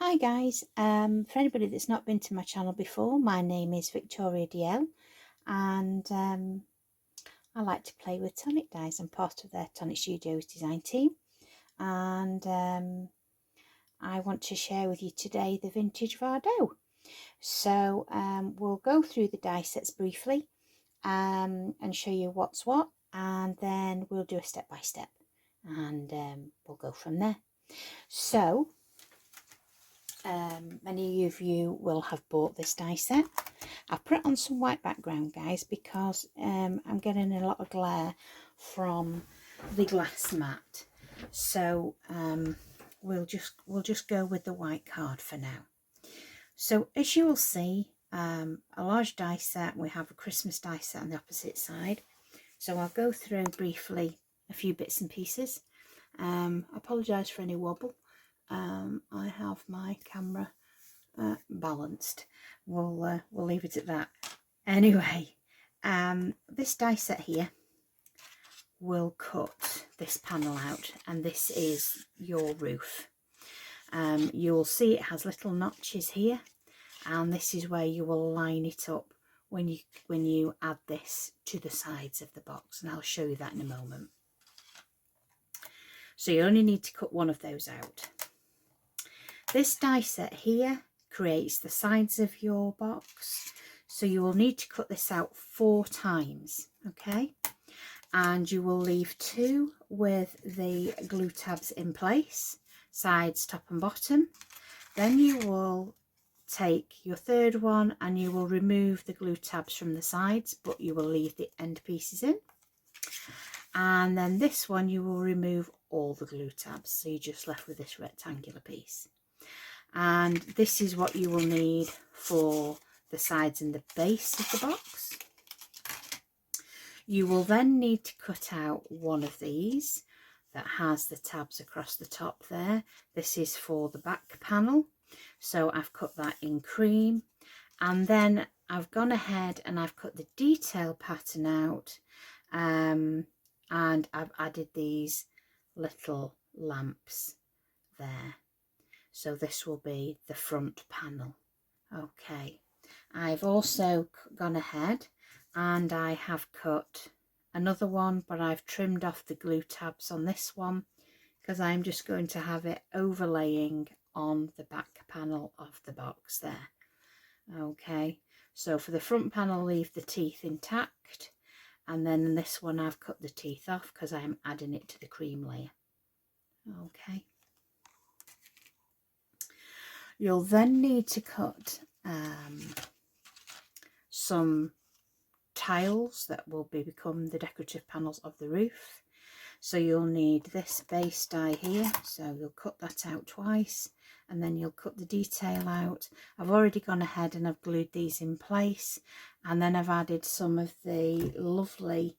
Hi guys, for anybody that's not been to my channel before, my name is Victoria DL and I like to play with tonic dies. I'm part of their Tonic Studios design team and I want to share with you today the vintage Vardo. So we'll go through the die sets briefly and show you what's what, and then we'll do a step by step and we'll go from there. So many of you will have bought this die set. I've put it on some white background, guys, because I'm getting a lot of glare from the glass mat. So we'll just go with the white card for now. So as you will see, a large die set. We have a Christmas die set on the opposite side. So I'll go through briefly a few bits and pieces. I apologise for any wobble. I have my camera balanced. We'll leave it at that. Anyway, this die set here will cut this panel out, and this is your roof. You'll see it has little notches here, and this is where you will line it up when you add this to the sides of the box, and I'll show you that in a moment. So you only need to cut one of those out. This die set here creates the sides of your box, so you will need to cut this out 4 times, okay? And you will leave 2 with the glue tabs in place, sides, top and bottom. Then you will take your 3rd one and you will remove the glue tabs from the sides, but you will leave the end pieces in. And then this one you will remove all the glue tabs, so you're just left with this rectangular piece. And this is what you will need for the sides and the base of the box. You will then need to cut out one of these that has the tabs across the top there. This is for the back panel, so I've cut that in cream, and then I've gone ahead and I've cut the detail pattern out, and I've added these little lamps there. So this will be the front panel. Okay, I've also gone ahead and I have cut another one, but I've trimmed off the glue tabs on this one because I'm just going to have it overlaying on the back panel of the box there. Okay, so for the front panel, leave the teeth intact, and then in this one I've cut the teeth off because I'm adding it to the cream layer. Okay. You'll then need to cut some tiles that will become the decorative panels of the roof. So you'll need this base die here, so you'll cut that out twice, and then you'll cut the detail out. I've already gone ahead and I've glued these in place, and then I've added some of the lovely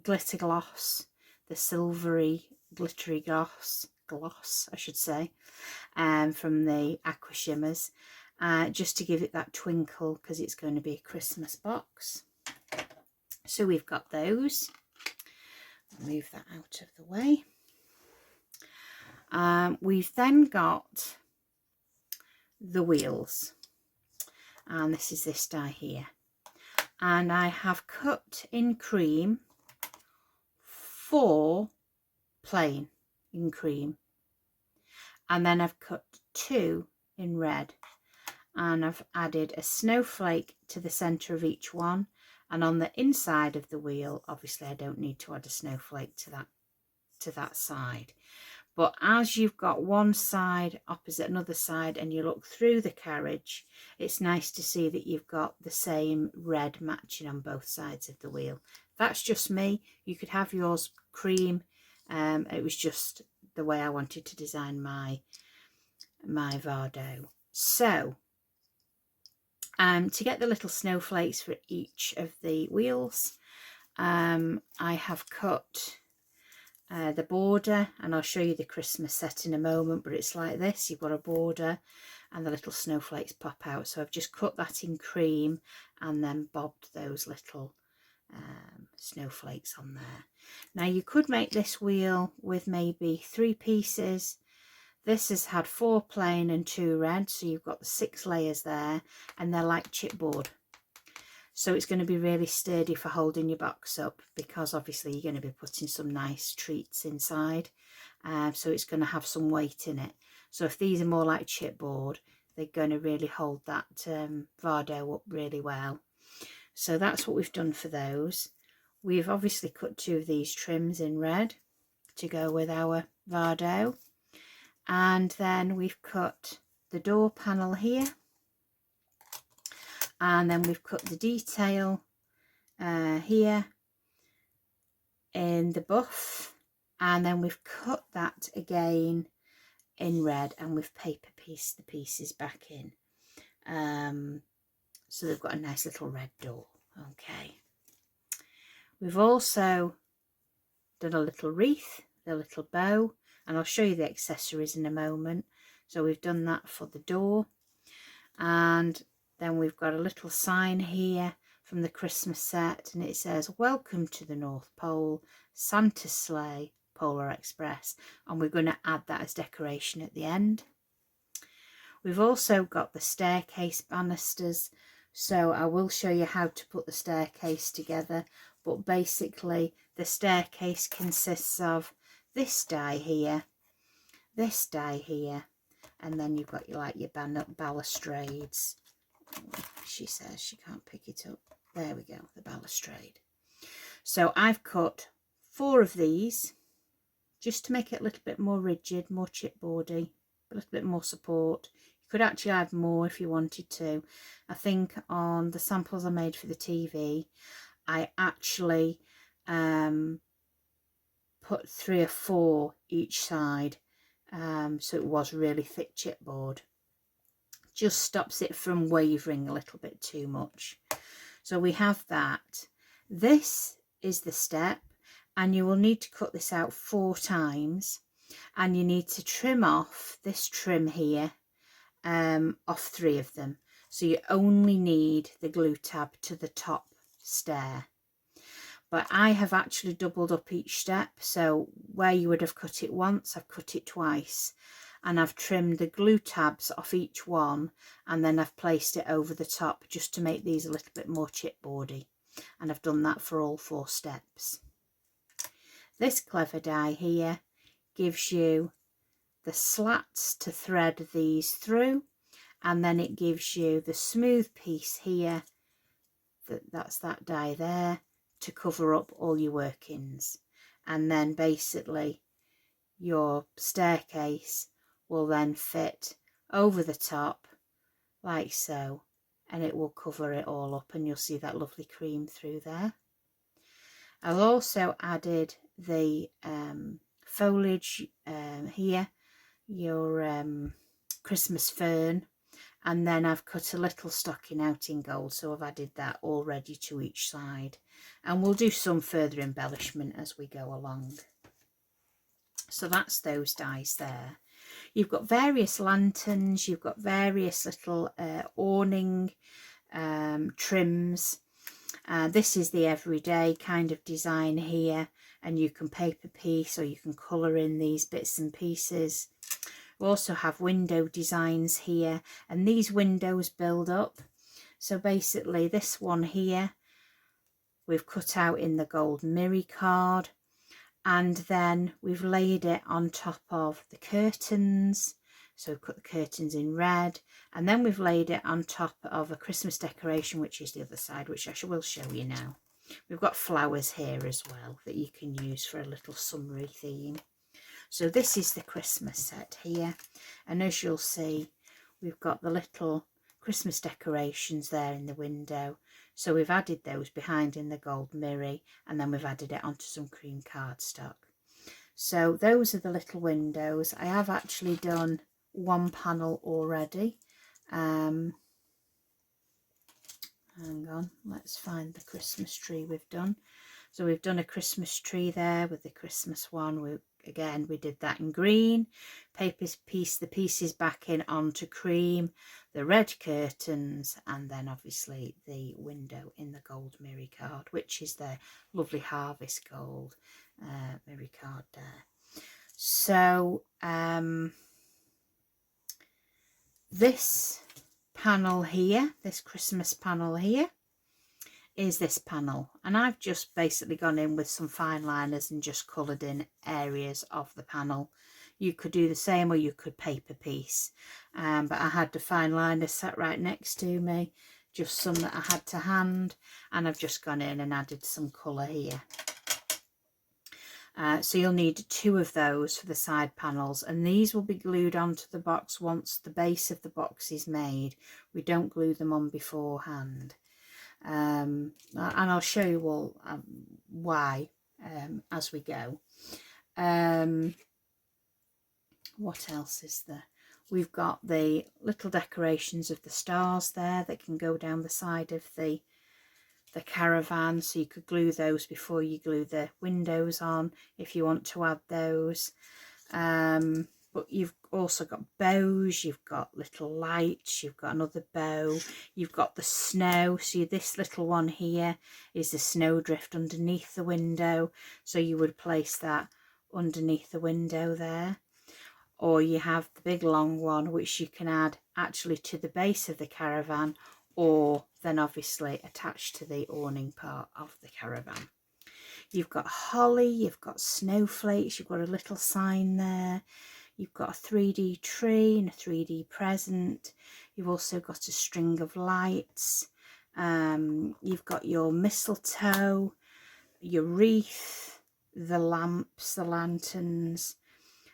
glitter gloss, the silvery glittery gloss I should say, from the Aqua Shimmers, just to give it that twinkle because it's going to be a Christmas box. So we've got those. Move that out of the way. We've then got the wheels, and this is this die here, and I have cut in cream 4 plain in cream, and then I've cut 2 in red, and I've added a snowflake to the center of each one, and on the inside of the wheel, obviously I don't need to add a snowflake to that side, but as you've got one side opposite another side and you look through the carriage, it's nice to see that you've got the same red matching on both sides of the wheel. That's just me. You could have yours cream. It was just the way I wanted to design my Vardo. So to get the little snowflakes for each of the wheels, I have cut the border, and I'll show you the Christmas set in a moment, but it's like this. You've got a border and the little snowflakes pop out, so I've just cut that in cream and then bobbed those little snowflakes on there. Now you could make this wheel with maybe 3 pieces. This has had 4 plain and 2 red, so you've got the 6 layers there, and they're like chipboard. So it's going to be really sturdy for holding your box up, because obviously you're going to be putting some nice treats inside. So it's going to have some weight in it. So if these are more like chipboard, they're going to really hold that Vardo up really well. So that's what we've done for those. We've obviously cut 2 of these trims in red to go with our Vardo. And then we've cut the door panel here. And then we've cut the detail here in the buff. And then we've cut that again in red, and we've paper pieced the pieces back in. So they've got a nice little red door. Okay. We've also done a little wreath, a little bow, and I'll show you the accessories in a moment. So we've done that for the door. And then we've got a little sign here from the Christmas set, and it says, "Welcome to the North Pole, Santa's Sleigh, Polar Express," and we're going to add that as decoration at the end. We've also got the staircase banisters, so I will show you how to put the staircase together, but basically the staircase consists of this die here, this die here, and then you've got your balustrades. She says she can't pick it up. There we go, the balustrade. So I've cut 4 of these just to make it a little bit more rigid, more chipboardy, a little bit more support. You could actually add more if you wanted to. I think on the samples I made for the TV, I actually put 3 or 4 each side, so it was really thick chipboard. Just stops it from wavering a little bit too much. So we have that. This is the step, and you will need to cut this out 4 times, and you need to trim off this trim here off 3 of them. So you only need the glue tab to the top stair. But I have actually doubled up each step, so where you would have cut it once, I've cut it twice, and I've trimmed the glue tabs off each one, and then I've placed it over the top just to make these a little bit more chipboardy, and I've done that for all 4 steps. This clever die here gives you the slats to thread these through, and then it gives you the smooth piece here, that's that die there, to cover up all your workings. And then basically your staircase will then fit over the top like so, and it will cover it all up, and you'll see that lovely cream through there. I've also added the foliage here, your Christmas fern, and then I've cut a little stocking out in gold, so I've added that already to each side, and we'll do some further embellishment as we go along. So that's those dies there. You've got various lanterns, you've got various little awning trims. This is the everyday kind of design here, and you can paper piece or you can colour in these bits and pieces. We also have window designs here, and these windows build up. So basically this one here we've cut out in the gold mirror card, and then we've laid it on top of the curtains. So we've cut the curtains in red, and then we've laid it on top of a Christmas decoration, which is the other side, which I will show you now. We've got flowers here as well that you can use for a little summery theme. So this is the Christmas set here, and as you'll see, we've got the little Christmas decorations there in the window. So we've added those behind in the gold mirror, and then we've added it onto some cream cardstock. So those are the little windows. I have actually done 1 panel already. Hang on, let's find the Christmas tree we've done. So we've done a Christmas tree there with the Christmas one. Again, we did that in green. Piece the pieces back in onto cream, the red curtains, and then obviously the window in the gold mirror card, which is the lovely harvest gold mirror card there. So this panel here, this Christmas panel here, is this panel, and I've just basically gone in with some fine liners and just coloured in areas of the panel. You could do the same, or you could paper piece, but I had the fine liners sat right next to me, just some that I had to hand, and I've just gone in and added some colour here. So you'll need 2 of those for the side panels, and these will be glued onto the box once the base of the box is made. We don't glue them on beforehand. And I'll show you all why as we go. What else is there? We've got the little decorations of the stars there that can go down the side of the caravan, so you could glue those before you glue the windows on if you want to add those. But you've also got bows, you've got little lights, you've got another bow, you've got the snow. See, this little one here is the snowdrift underneath the window, so you would place that underneath the window there. Or you have the big long one, which you can add actually to the base of the caravan, or then obviously attached to the awning part of the caravan. You've got holly, you've got snowflakes, you've got a little sign there. You've got a 3D tree and a 3D present. You've also got a string of lights. You've got your mistletoe, your wreath, the lamps, the lanterns.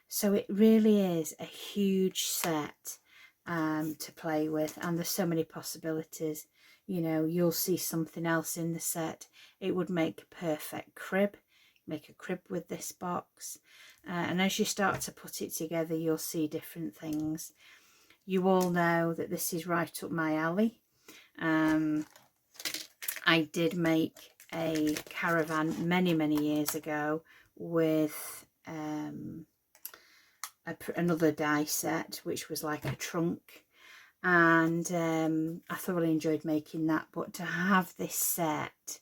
So it really is a huge set to play with, and there's so many possibilities. You know, you'll see something else in the set. It would make a perfect crib. Make a crib with this box. And as you start to put it together, you'll see different things. You all know that this is right up my alley. I did make a caravan many years ago with another die set, which was like a trunk, and I thoroughly enjoyed making that. But to have this set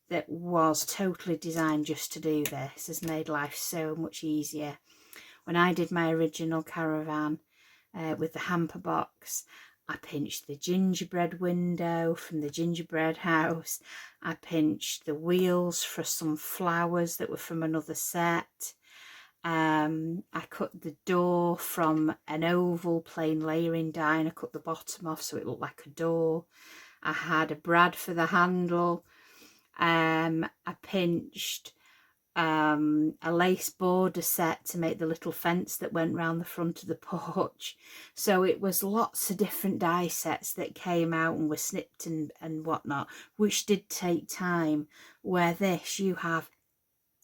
that was totally designed just to do this has made life so much easier. When I did my original caravan with the hamper box, I pinched the gingerbread window from the gingerbread house. I pinched the wheels for some flowers that were from another set. I cut the door from an oval plain layering die, and I cut the bottom off so it looked like a door. I had a brad for the handle. I pinched a lace border set to make the little fence that went round the front of the porch. So it was lots of different die sets that came out and were snipped and whatnot, which did take time. Where this, you have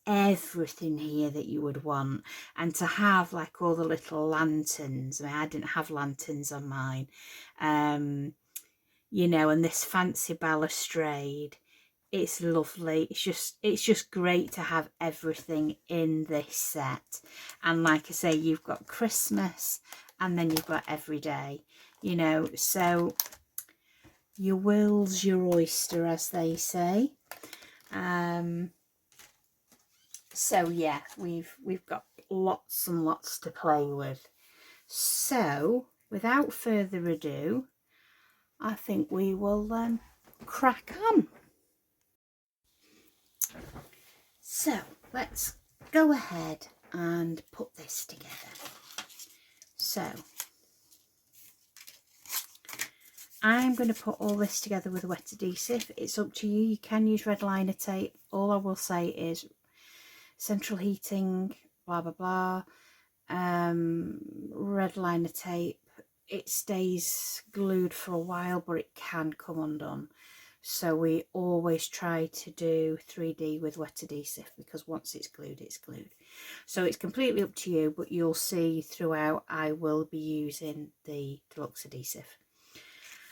everything here that you would want. And to have like all the little lanterns, I mean, I didn't have lanterns on mine, you know, and this fancy balustrade. It's lovely. It's just great to have everything in this set. And like I say, you've got Christmas and then you've got every day, you know, so your world's your oyster, as they say. So yeah, we've got lots and lots to play with. So without further ado, I think we will crack on. So let's go ahead and put this together. So I'm going to put all this together with wet adhesive. It's up to you. You can use red liner tape. All I will say is central heating, blah blah blah. Red liner tape, it stays glued for a while, but it can come undone. So we always try to do 3D with wet adhesive, because once it's glued, it's glued. So it's completely up to you, but you'll see throughout I will be using the deluxe adhesive.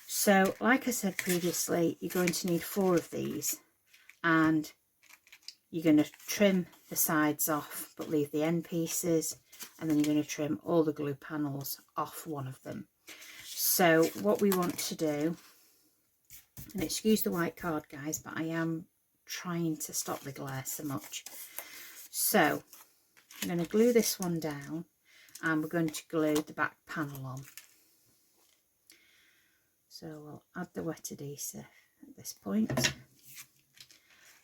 So like I said previously, you're going to need 4 of these, and you're going to trim the sides off but leave the end pieces, and then you're going to trim all the glue panels off one of them. So what we want to do, and excuse the white card guys, but I am trying to stop the glare so much. So I'm going to glue this one down, and we're going to glue the back panel on. So we'll add the wet adhesive at this point,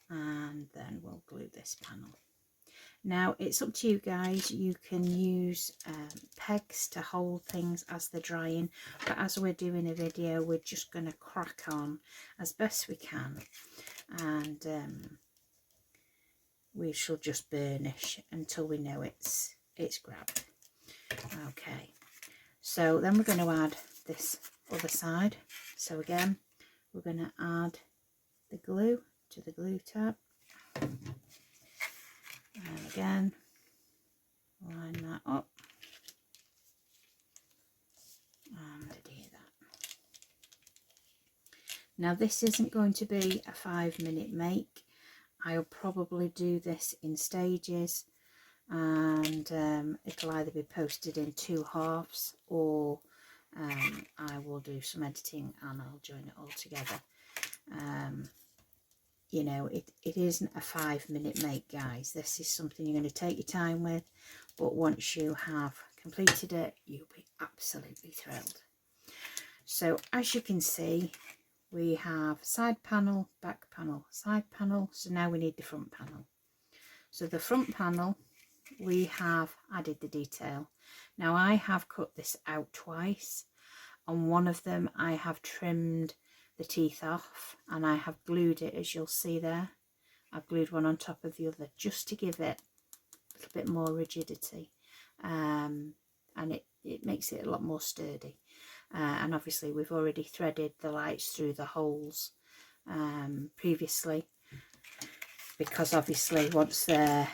and then we'll glue this panel. Now it's up to you guys, you can use pegs to hold things as they're drying, but as we're doing a video we're just going to crack on as best we can, and we shall just burnish until we know it's grabbed. Okay, so then we're going to add this other side. So again, we're going to add the glue to the glue tab, and again line that up and adhere that. Now this isn't going to be a 5-minute make. I'll probably do this in stages, and it'll either be posted in 2 halves, or I will do some editing and I'll join it all together. You know, it isn't a 5-minute make, guys. This is something you're going to take your time with, but once you have completed it, you'll be absolutely thrilled. So as you can see, we have side panel, back panel, side panel. So now we need the front panel. So the front panel, we have added the detail. Now I have cut this out twice. On one of them I have trimmed the teeth off, and I have glued it, as you'll see there. I've glued one on top of the other just to give it a little bit more rigidity, and it makes it a lot more sturdy. And obviously we've already threaded the lights through the holes previously, because obviously once they're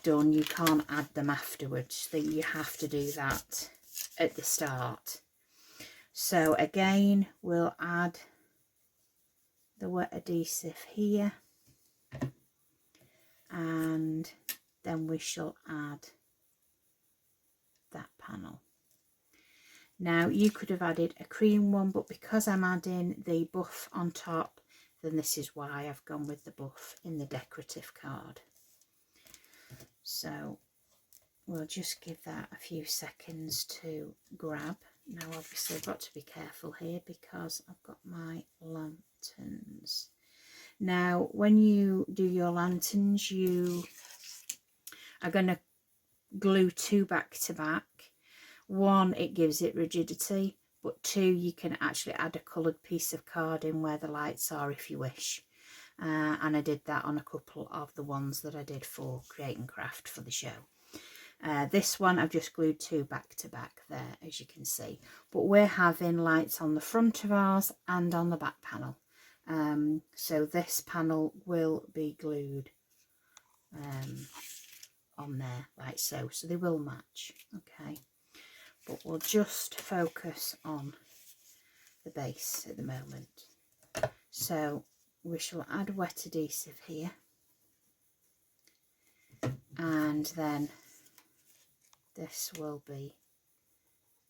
done you can't add them afterwards. That you have to do that at the start. So again, we'll add the wet adhesive here, and then we shall add that panel. Now you could have added a cream one, but because I'm adding the buff on top, then this is why I've gone with the buff in the decorative card. So we'll just give that a few seconds to grab. Now obviously I've got to be careful here because I've got my lanterns. Now when you do your lanterns, you are going to glue 2 back to back. 1, it gives it rigidity, but 2, you can actually add a coloured piece of card in where the lights are if you wish. And I did that on a couple of the ones that I did for Create and Craft for the show. This one I've just glued 2 back to back there, as you can see, but we're having lights on the front of ours and on the back panel, so this panel will be glued on there like so they will match. Okay, but we'll just focus on the base at the moment. So we shall add wet adhesive here, and then this will be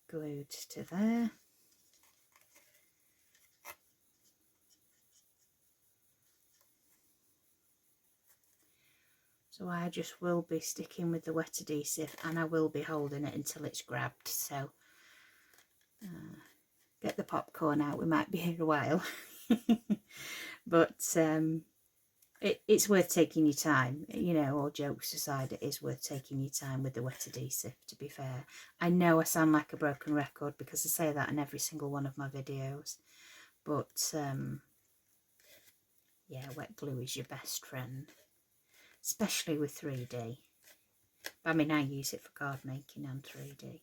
glued to there. So I just will be sticking with the wet adhesive, and I will be holding it until it's grabbed. So get the popcorn out, we might be here a while. But it's worth taking your time, you know, all jokes aside, it is worth taking your time with the wet adhesive, to be fair. I know I sound like a broken record because I say that in every single one of my videos, but yeah, wet glue is your best friend, especially with 3D. I mean, I use it for card making and 3D.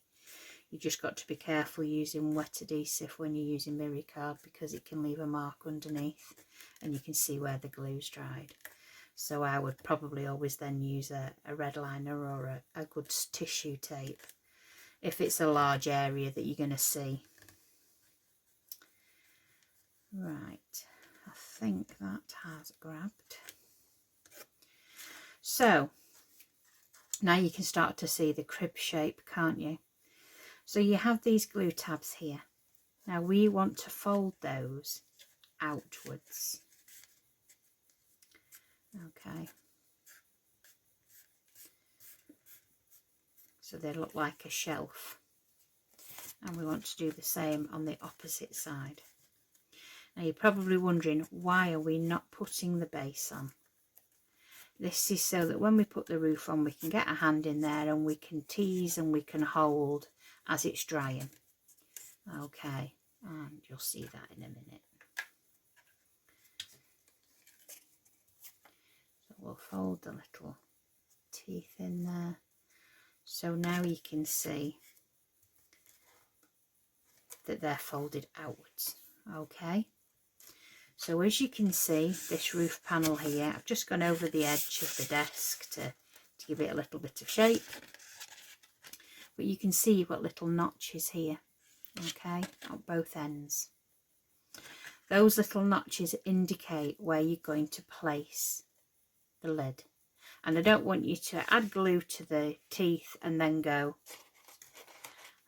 You just got to be careful using wet adhesive when you're using mirror card, because it can leave a mark underneath and you can see where the glue's dried. So I would probably always then use a red liner or a good tissue tape if it's a large area that you're going to see. Right, I think that has grabbed. So now you can start to see the crib shape, can't you? So you have these glue tabs here. Now we want to fold those outwards. Okay. So they look like a shelf. And we want to do the same on the opposite side. Now you're probably wondering, why are we not putting the base on? This is so that when we put the roof on, we can get a hand in there and we can tease and we can hold as it's drying. Okay, and you'll see that in a minute. So we'll fold the little teeth in there. So now you can see that they're folded outwards. Okay. So as you can see, this roof panel here, I've just gone over the edge of the desk to give it a little bit of shape. But you can see you've got little notches here, okay, at both ends. Those little notches indicate where you're going to place the lid. And I don't want you to add glue to the teeth and then go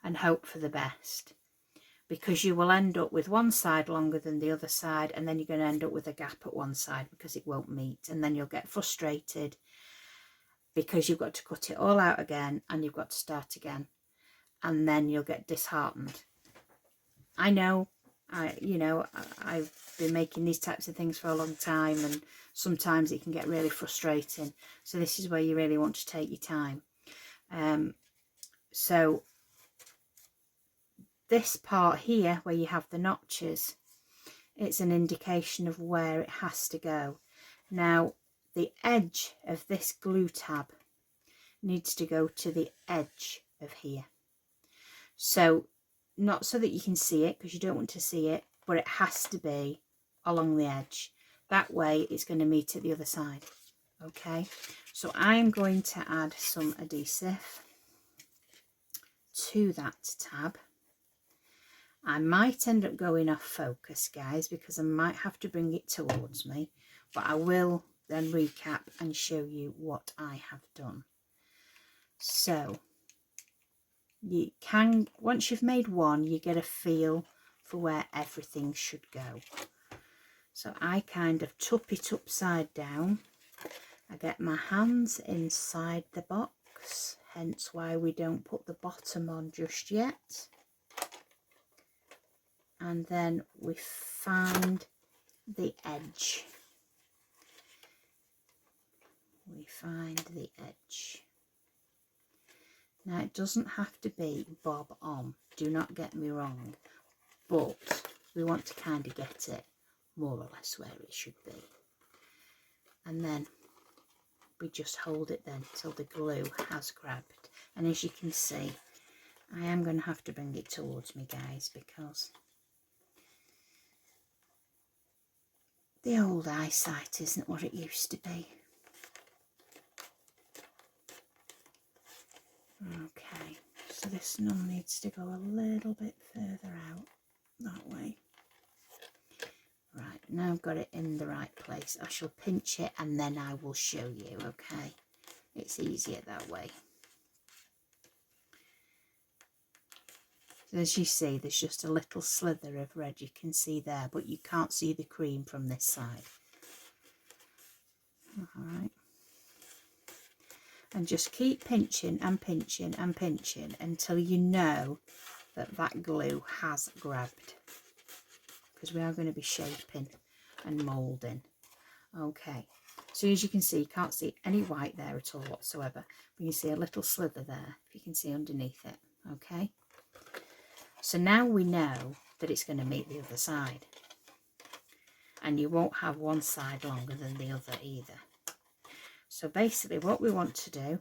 and hope for the best, because you will end up with one side longer than the other side, and then you're going to end up with a gap at one side because it won't meet, and then you'll get frustrated because you've got to cut it all out again and you've got to start again, and then you'll get disheartened. I know, I've been making these types of things for a long time, and sometimes it can get really frustrating. So this is where you really want to take your time. So this part here where you have the notches, it's an indication of where it has to go. Now the edge of this glue tab needs to go to the edge of here. So not so that you can see it, because you don't want to see it, but it has to be along the edge. That way it's going to meet at the other side. Okay, so I'm going to add some adhesive to that tab. I might end up going off focus, guys, because I might have to bring it towards me, but I will then recap and show you what I have done. So you can, once you've made one, you get a feel for where everything should go. So I kind of tup it upside down. I get my hands inside the box, hence why we don't put the bottom on just yet. And then we find the edge. We find the edge. Now it doesn't have to be bob on, do not get me wrong, but we want to kind of get it more or less where it should be. And then we just hold it then till the glue has grabbed. And as you can see, I am going to have to bring it towards me, guys, because the old eyesight isn't what it used to be. Okay, so this nun needs to go a little bit further out that way. Right, now I've got it in the right place. I shall pinch it and then I will show you, okay? It's easier that way. So as you see, there's just a little slither of red you can see there, but you can't see the cream from this side. Alright. And just keep pinching and pinching and pinching until you know that that glue has grabbed, because we are going to be shaping and moulding. Okay, so as you can see, you can't see any white there at all whatsoever, but you see a little slither there, if you can see underneath it. Okay, so now we know that it's going to meet the other side, and you won't have one side longer than the other either. So basically what we want to do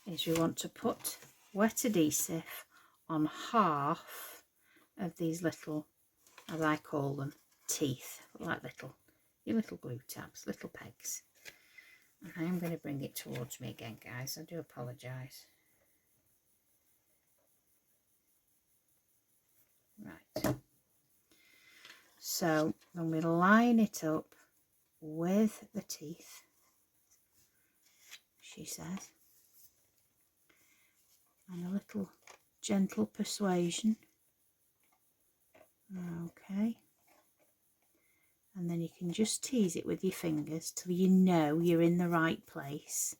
is we want to put wet adhesive on half of these little, as I call them, teeth, like your little glue tabs, little pegs. And I am going to bring it towards me again, guys. I do apologise. Right. So when we line it up with the teeth, she says, and a little gentle persuasion. Okay, and then you can just tease it with your fingers till you know you're in the right place,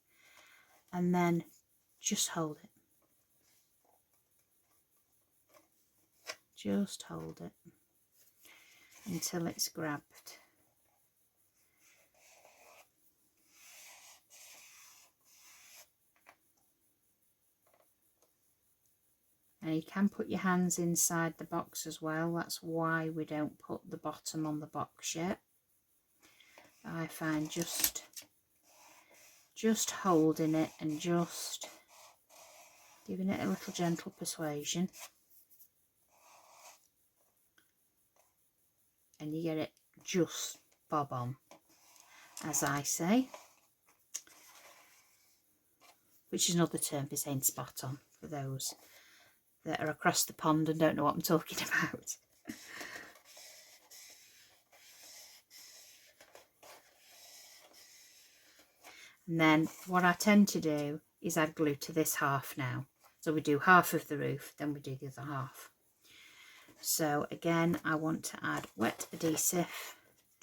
and then just hold it. just hold it until it's grabbed. And you can put your hands inside the box as well. That's why we don't put the bottom on the box yet. I find just holding it and just giving it a little gentle persuasion, and you get it just bob on, as I say, which is another term for saying spot on for those that are across the pond and don't know what I'm talking about. And then what I tend to do is add glue to this half now. So we do half of the roof, then we do the other half. So again, I want to add wet adhesive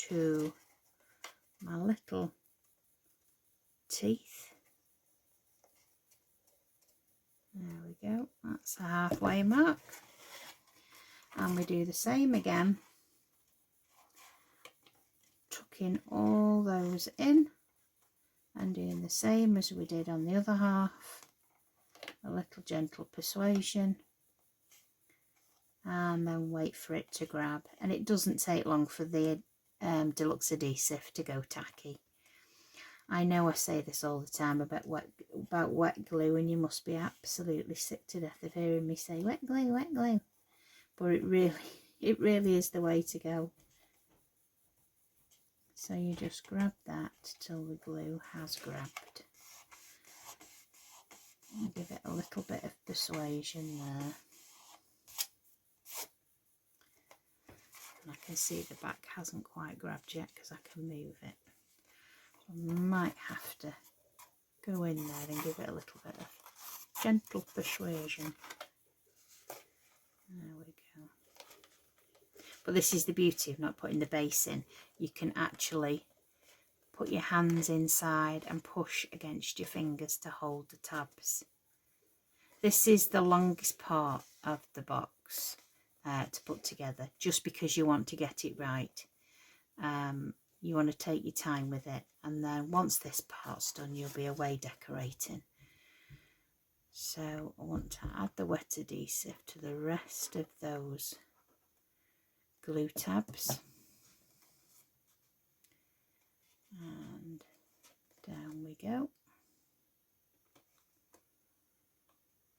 to my little teeth. There we go, that's the halfway mark. And we do the same again, tucking all those in and doing the same as we did on the other half. A little gentle persuasion, and then wait for it to grab. And it doesn't take long for the deluxe adhesive to go tacky. I know I say this all the time about wet glue, and you must be absolutely sick to death of hearing me say wet glue, but it really is the way to go. So you just grab that till the glue has grabbed, and give it a little bit of persuasion there. And I can see the back hasn't quite grabbed yet because I can move it. I might have to go in there and give it a little bit of gentle persuasion. There we go. But this is the beauty of not putting the base in. You can actually put your hands inside and push against your fingers to hold the tabs. This is the longest part of the box to put together, just because you want to get it right. You want to take your time with it, and then once this part's done, you'll be away decorating. So I want to add the wet adhesive to the rest of those glue tabs, and down we go.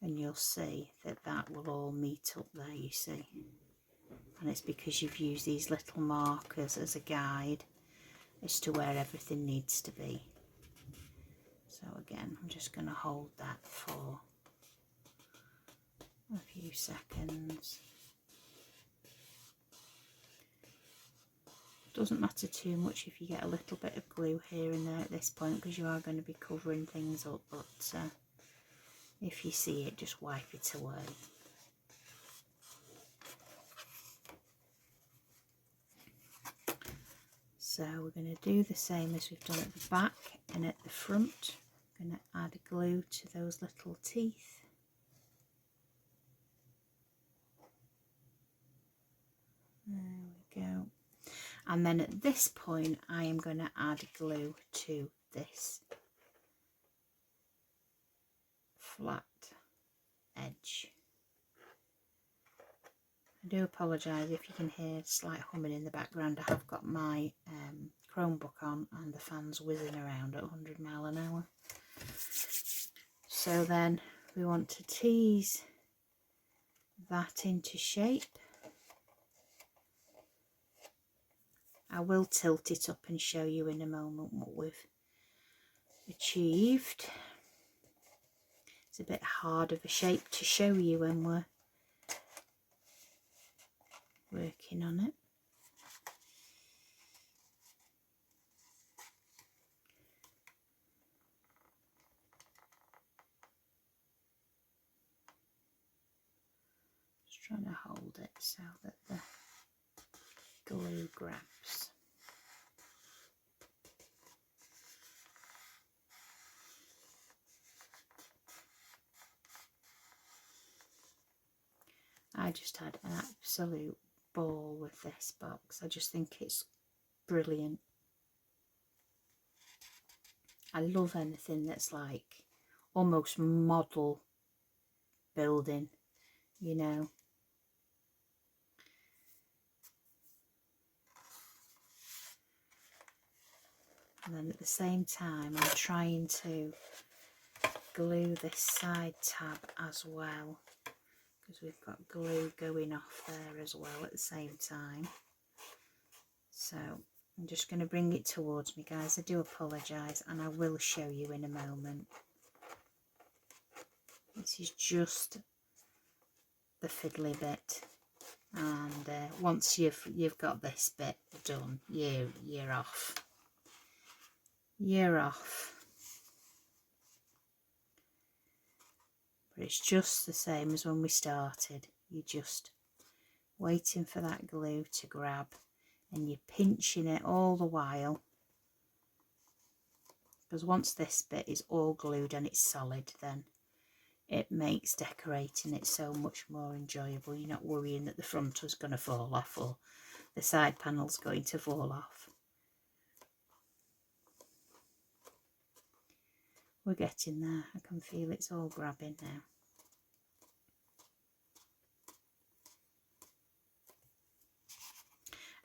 And you'll see that that will all meet up there, you see. And it's because you've used these little markers as a guide as to where everything needs to be. So again, I'm just going to hold that for a few seconds. Doesn't matter too much if you get a little bit of glue here and there at this point, because you are going to be covering things up, but if you see it, just wipe it away. So we're going to do the same as we've done at the back and at the front. I'm going to add glue to those little teeth. There we go. And then at this point, I am going to add glue to this flat edge. I do apologise if you can hear slight humming in the background. I have got my Chromebook on and the fan's whizzing around at 100 miles an hour. So then we want to tease that into shape. I will tilt it up and show you in a moment what we've achieved. It's a bit hard of a shape to show you when we're working on it. Just trying to hold it so that the glue grabs. I just had an absolute ball with this box. I just think it's brilliant. I love anything that's like almost model building, you know. And then at the same time I'm trying to glue this side tab as well, because we've got glue going off there as well at the same time. So I'm just going to bring it towards me, guys. I do apologise, and I will show you in a moment. This is just the fiddly bit, and once you've got this bit done, you're off. You're off. But it's just the same as when we started. You're just waiting for that glue to grab, and you're pinching it all the while, because once this bit is all glued and it's solid, then it makes decorating it so much more enjoyable. You're not worrying that the front is going to fall off or the side panel's going to fall off. We're getting there. I can feel it's all grabbing now.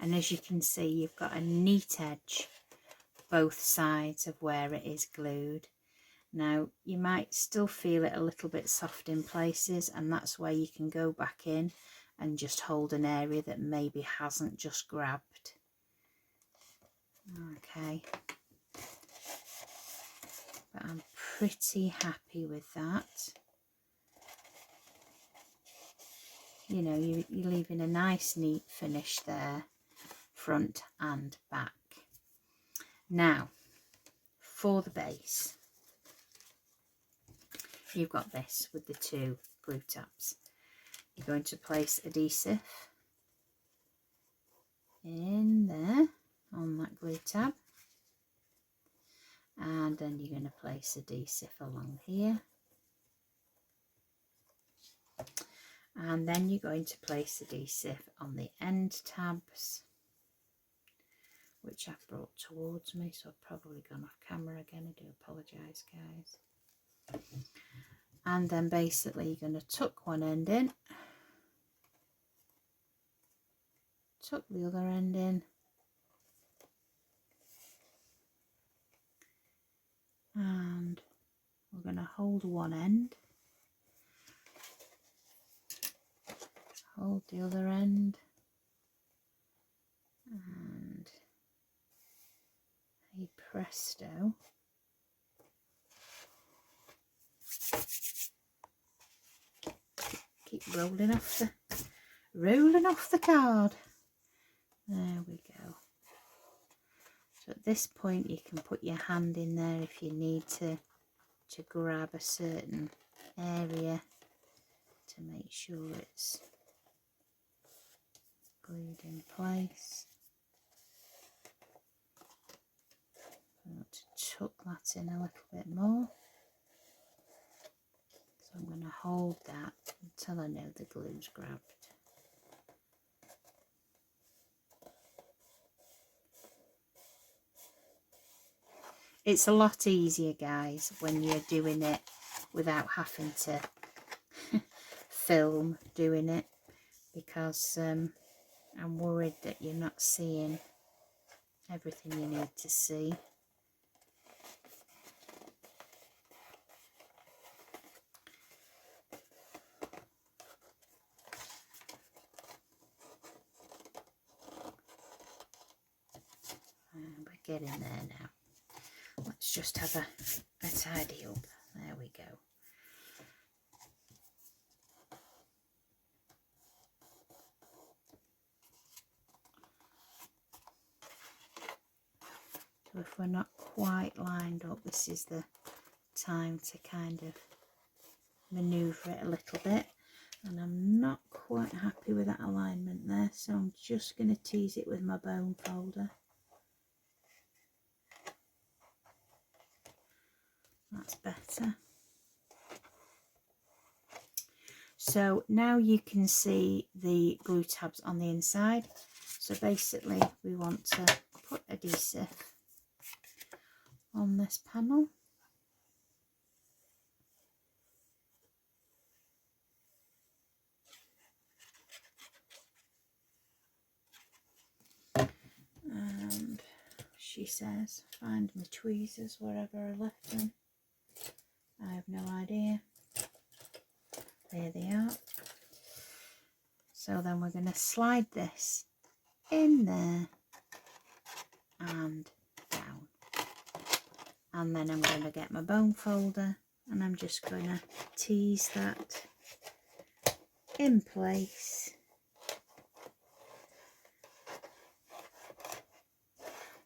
And as you can see, you've got a neat edge both sides of where it is glued. Now you might still feel it a little bit soft in places, and that's where you can go back in and just hold an area that maybe hasn't just grabbed. Okay, but I'm pretty happy with that. You know, you're leaving a nice neat finish there, front and back. Now for the base, you've got this with the two glue tabs. You're going to place adhesive in there on that glue tab, and then you're going to place adhesive along here, and then you're going to place adhesive on the end tabs, which I've brought towards me, so I've probably gone off camera again. I do apologise, guys. And then basically you're going to tuck one end in, tuck the other end in, and we're going to hold one end, hold the other end, and hey presto, keep rolling off the card. There we go. So at this point you can put your hand in there if you need to grab a certain area to make sure it's glued in place. I want to tuck that in a little bit more. So I'm going to hold that until I know the glue's grabbed. It's a lot easier, guys, when you're doing it without having to film doing it, because I'm worried that you're not seeing everything you need to see. And we're getting there now. Let's just have a tidy up. There we go. So if we're not quite lined up, this is the time to kind of manoeuvre it a little bit. And I'm not quite happy with that alignment there, so I'm just going to tease it with my bone folder. That's better. So now you can see the glue tabs on the inside. So basically we want to put adhesive on this panel. And she says, find my tweezers wherever I left them. I have no idea. There they are. So then we're going to slide this in there and down. And then I'm going to get my bone folder and I'm just going to tease that in place.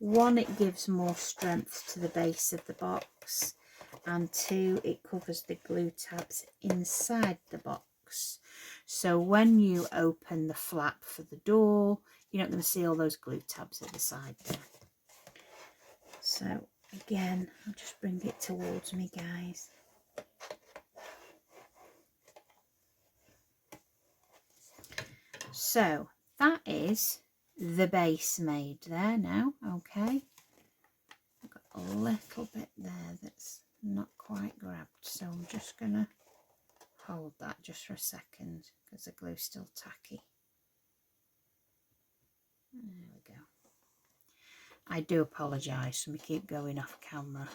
One, it gives more strength to the base of the box, and two, it covers the glue tabs inside the box. So when you open the flap for the door, you're not going to see all those glue tabs at the side there. So again, I'll just bring it towards me, guys. So that is the base made there now. Okay, I've got a little bit there that's not quite grabbed, so I'm just gonna hold that just for a second because the glue's still tacky. There we go. I do apologise for me keep going off camera.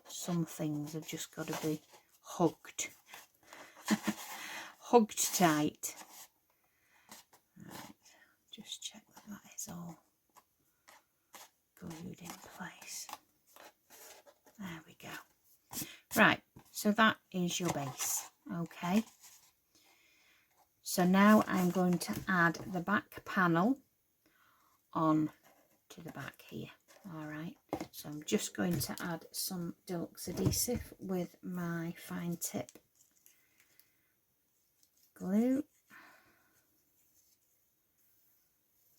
Some things have just got to be hugged. Hugged tight. Right, just check that that is all glued in place. There we go. Right, so that is your base. Okay. So now I'm going to add the back panel on to the back here. All right, so I'm just going to add some deluxe adhesive with my fine tip glue.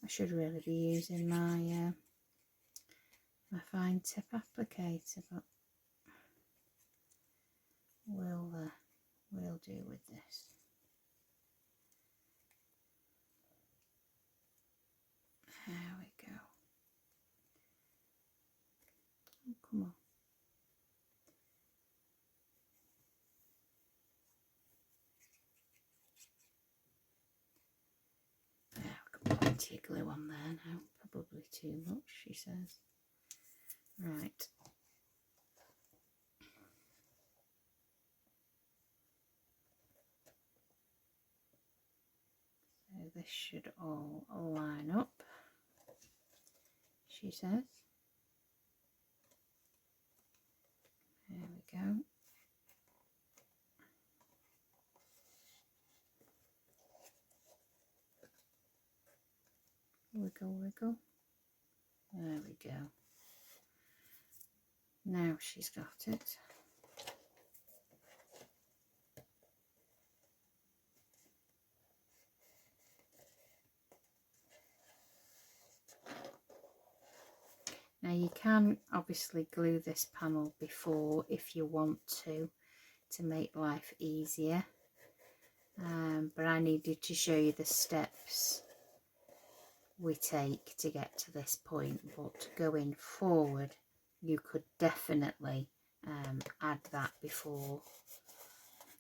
I should really be using my my fine tip applicator, but we'll do with this. There we go. Oh, come on. Yeah, I've got plenty of glue on there now. Probably too much, she says. Right. So this should all line up, she says. There we go. Wiggle, wiggle. There we go. Now she's got it. Now you can obviously glue this panel before if you want to make life easier. But I needed to show you the steps we take to get to this point. But going forward, you could definitely add that before.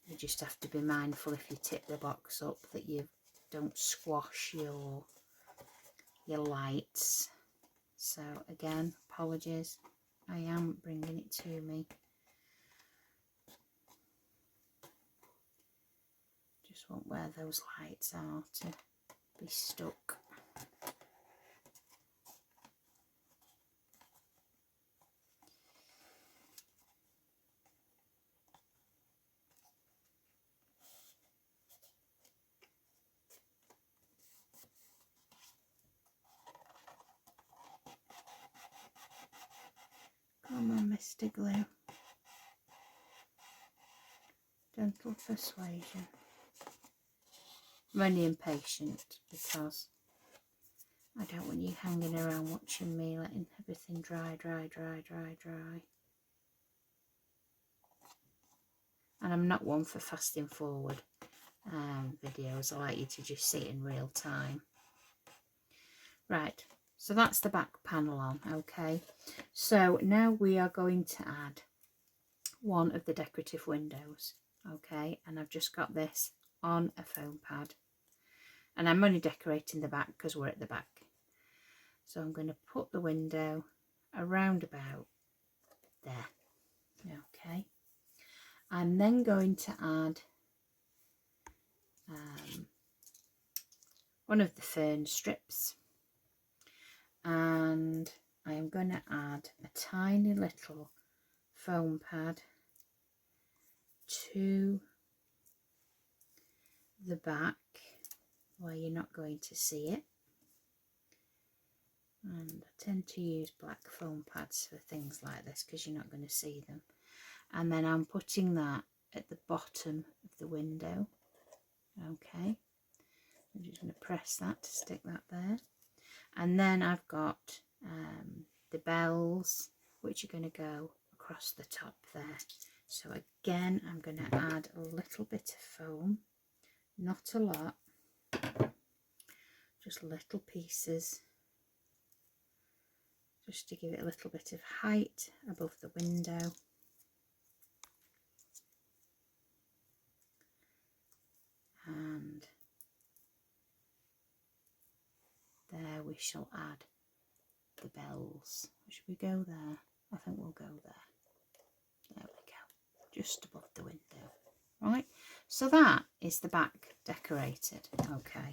You just have to be mindful if you tip the box up that you don't squash your lights. So again, apologies, I am bringing it to me. Just want where those lights are to be stuck. Come on, Mr. Glue. Gentle persuasion. I'm only impatient because I don't want you hanging around watching me letting everything dry. And I'm not one for fasting forward. videos. I like you to just see it in real time. Right, so that's the back panel on. Okay, so now we are going to add one of the decorative windows. Okay, and I've just got this on a foam pad, and I'm only decorating the back because we're at the back. So I'm going to put the window around about there. Okay, I'm then going to add one of the fern strips, and I am going to add a tiny little foam pad to the back where you're not going to see it. And I tend to use black foam pads for things like this because you're not going to see them. And then I'm putting that at the bottom of the window. Okay, I'm just going to press that to stick that there. And then I've got the bells, which are going to go across the top there. So again, I'm going to add a little bit of foam, not a lot, just little pieces, just to give it a little bit of height above the window. And there we shall add the bells. Should we go there? I think we'll go there. There we go, just above the window. Right, so that is the back decorated. Okay,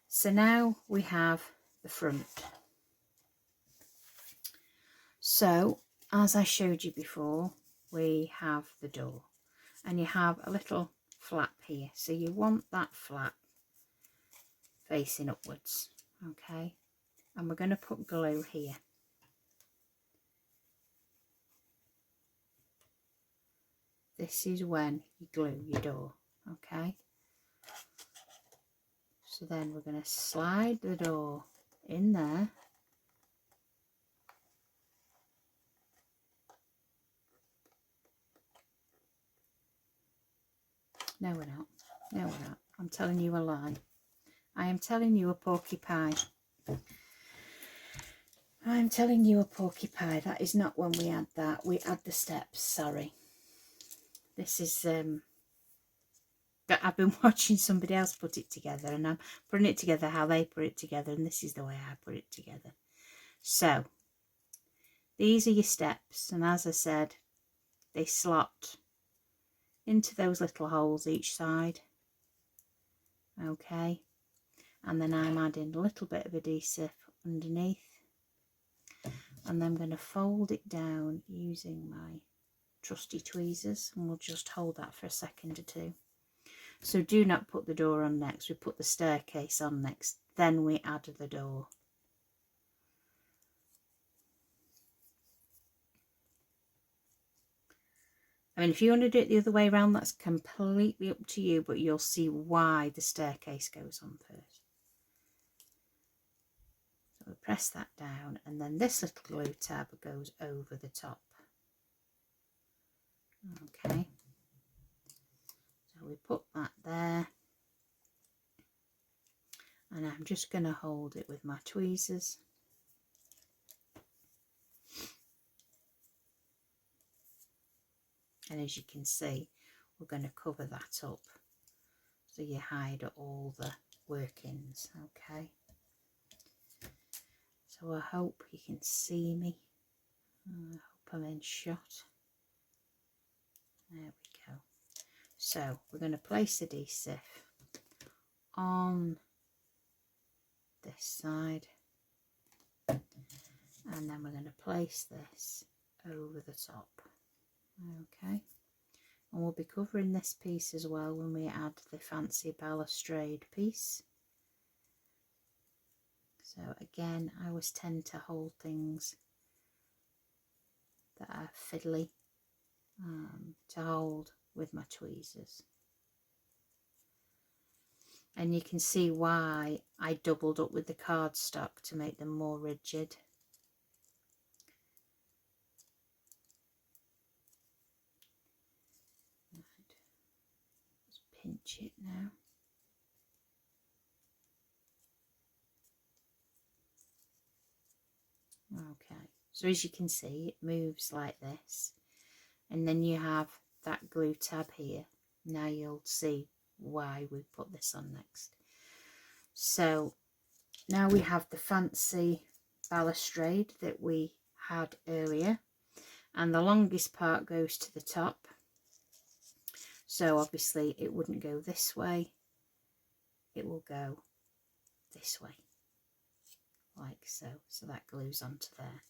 so now we have the front. So as I showed you before, we have the door, and you have a little flap here, so you want that flap facing upwards. Okay, and we're going to put glue here. This is when you glue your door. Okay, so then we're going to slide the door in there. No, we're not. No, we're not. I'm telling you a lie. I am telling you a porky pie. I'm telling you a porky pie. That is not when we add that. We add the steps. Sorry. This is that I've been watching somebody else put it together, and I'm putting it together how they put it together, and this is the way I put it together. So these are your steps, and as I said, they slot into those little holes each side. Okay, and then I'm adding a little bit of adhesive underneath, and then I'm going to fold it down using my trusty tweezers, and we'll just hold that for a second or two. So do not put the door on next, we put the staircase on next, then we add the door. I mean, if you want to do it the other way around, that's completely up to you, but you'll see why the staircase goes on first. So we press that down, and then this little glue tab goes over the top. Okay, so we put that there, and I'm just going to hold it with my tweezers. And as you can see, we're going to cover that up so you hide all the workings. Okay, so I hope you can see me. I hope I'm in shot. There we go. So we're going to place adhesive on this side, and then we're going to place this over the top. Okay, and we'll be covering this piece as well when we add the fancy balustrade piece. So again, I always tend to hold things that are fiddly to hold with my tweezers. And you can see why I doubled up with the cardstock to make them more rigid. pinch it now. Okay, so as you can see, it moves like this, and then you have that glue tab here. Now you'll see why we put this on next. So now we have the fancy balustrade that we had earlier, and the longest part goes to the top. So obviously it wouldn't go this way, it will go this way, like so. So that glues onto there.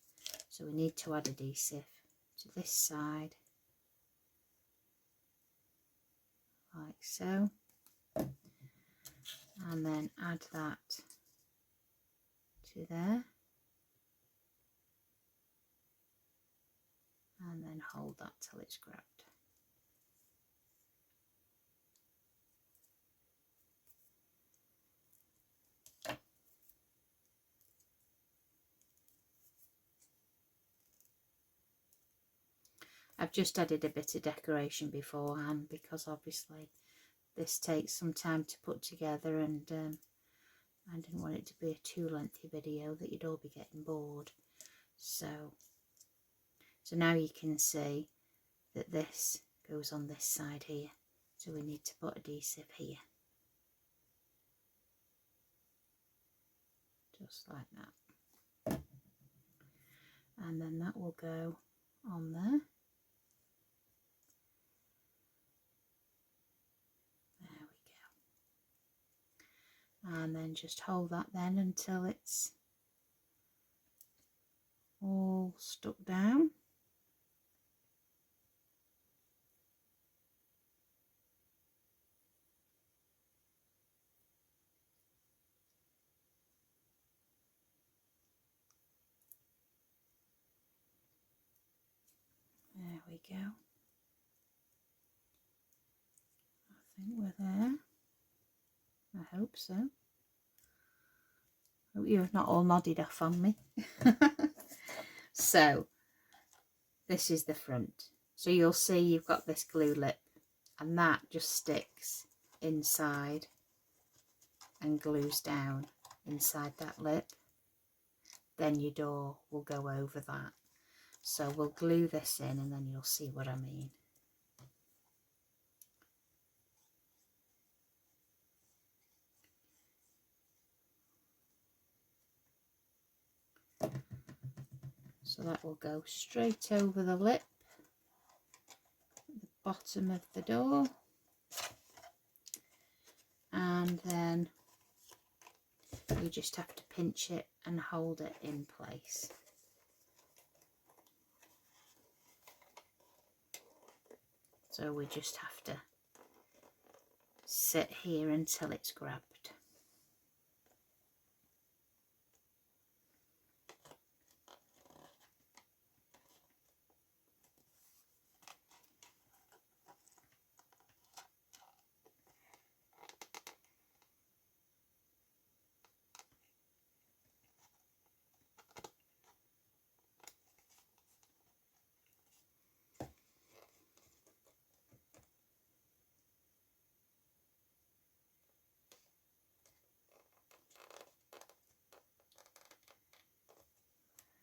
So we need to add adhesive to this side, like so, and then add that to there, and then hold that till it's grabbed. I've just added a bit of decoration beforehand because obviously this takes some time to put together, and I didn't want it to be a too lengthy video that you'd all be getting bored. So now you can see that this goes on this side here, so we need to put adhesive here, just like that, and then that will go on there. There we go, and then just hold that then until it's all stuck down. There we go. I think we're there. I hope so. Hope you've not all nodded off on me. So this is the front. So you'll see you've got this glue lip, and that just sticks inside and glues down inside that lip. Then your door will go over that. So we'll glue this in and then you'll see what I mean. So that will go straight over the lip, the bottom of the door, and then you just have to pinch it and hold it in place. So we just have to sit here until it's grabbed.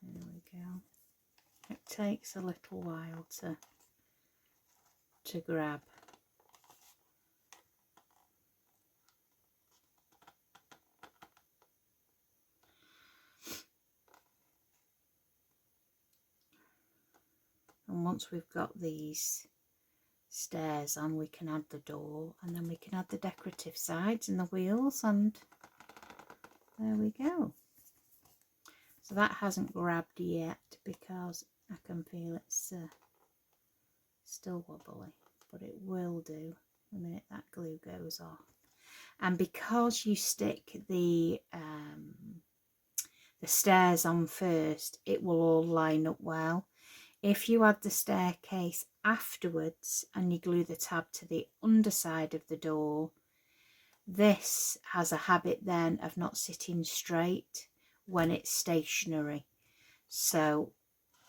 There we go. It takes a little while to grab. And once we've got these stairs on, we can add the door, and then we can add the decorative sides and the wheels, and there we go. So that hasn't grabbed yet because I can feel it's still wobbly, but it will do the minute that glue goes off. And because you stick the stairs on first, it will all line up well. If you add the staircase afterwards and you glue the tab to the underside of the door, this has a habit then of not sitting straight when it's stationary. So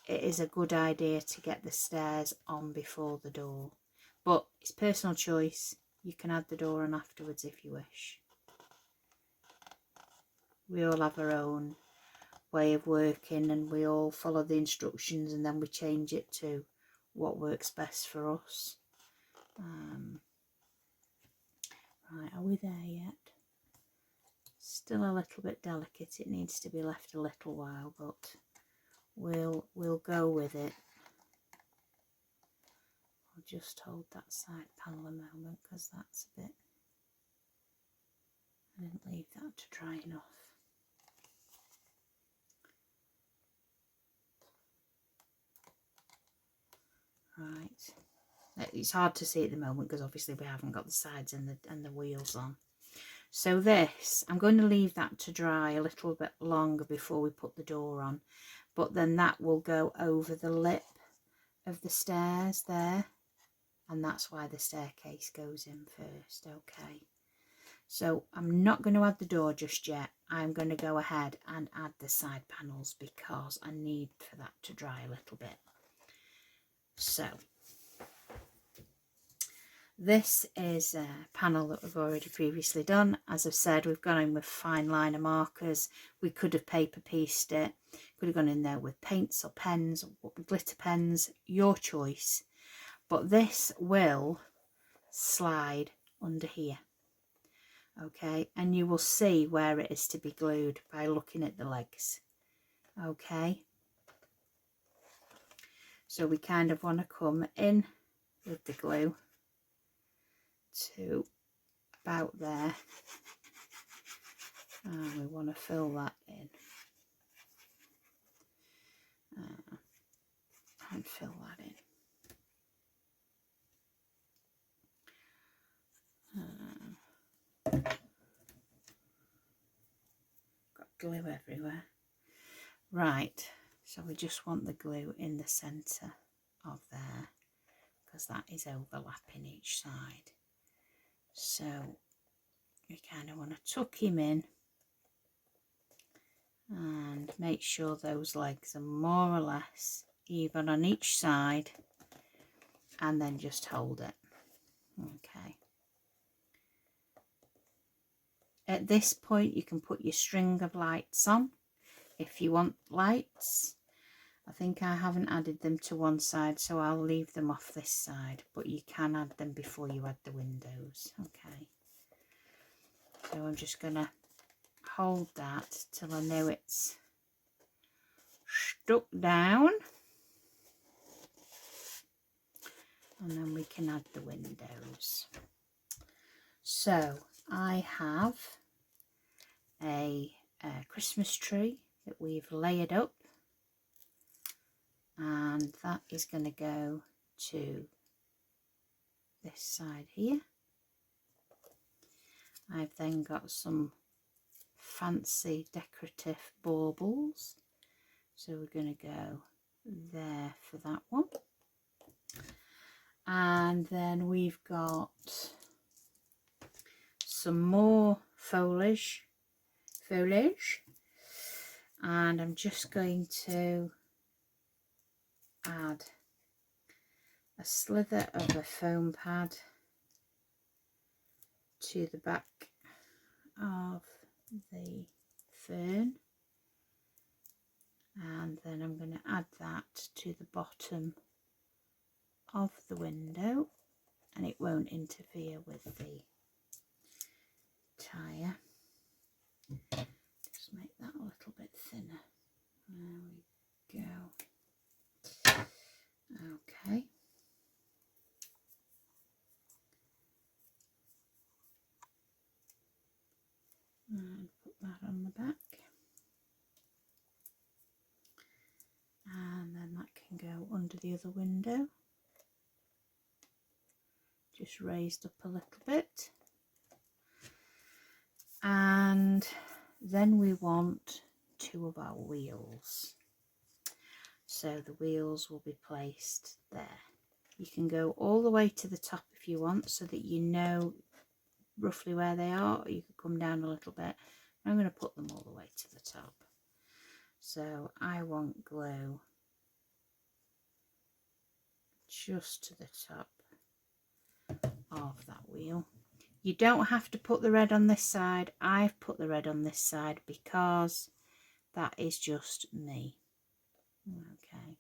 it is a good idea to get the stairs on before the door. But it's personal choice. You can add the door on afterwards if you wish. We all have our own way of working, and we all follow the instructions, and then we change it to what works best for us. Right, are we there yet? Still a little bit delicate. It needs to be left a little while, but we'll go with it. I'll just hold that side panel a moment, because that's a bit, I didn't leave that to dry enough. Right, it's hard to see at the moment because obviously we haven't got the sides and the wheels on. So this, I'm going to leave that to dry a little bit longer before we put the door on, but then that will go over the lip of the stairs there, and that's why the staircase goes in first. Okay, so I'm not going to add the door just yet. I'm going to go ahead and add the side panels because I need for that to dry a little bit. So this is a panel that we've already previously done. As I've said, we've gone in with fine liner markers. We could have paper pieced it, could have gone in there with paints or pens or glitter pens, your choice. But this will slide under here, okay, and you will see where it is to be glued by looking at the legs. Okay, so we kind of want to come in with the glue to about there, and we want to fill that in and fill that in. Got glue everywhere. Right, so we just want the glue in the centre of there, because that is overlapping each side. So we kind of want to tuck him in and make sure those legs are more or less even on each side, and then just hold it. Okay. At this point you can put your string of lights on if you want lights. I think I haven't added them to one side, so I'll leave them off this side, but you can add them before you add the windows. Okay, so I'm just going to hold that till I know it's stuck down, and then we can add the windows. So I have a Christmas tree that we've layered up, and that is going to go to this side here. I've then got some fancy decorative baubles, so we're going to go there for that one. And then we've got some more foliage, and I'm just going to add a slither of a foam pad to the back of the fern, and then I'm going to add that to the bottom of the window, and it won't interfere with the tire. Just make that a little bit thinner. There we go. Okay. And put that on the back. And then that can go under the other window. Just raised up a little bit. And then we want two of our wheels. So the wheels will be placed there. You can go all the way to the top if you want, so that you know roughly where they are, or you could come down a little bit. I'm going to put them all the way to the top. So I want glue just to the top of of that wheel. You don't have to put the red on this side. I've put the red on this side because that is just me. Okay.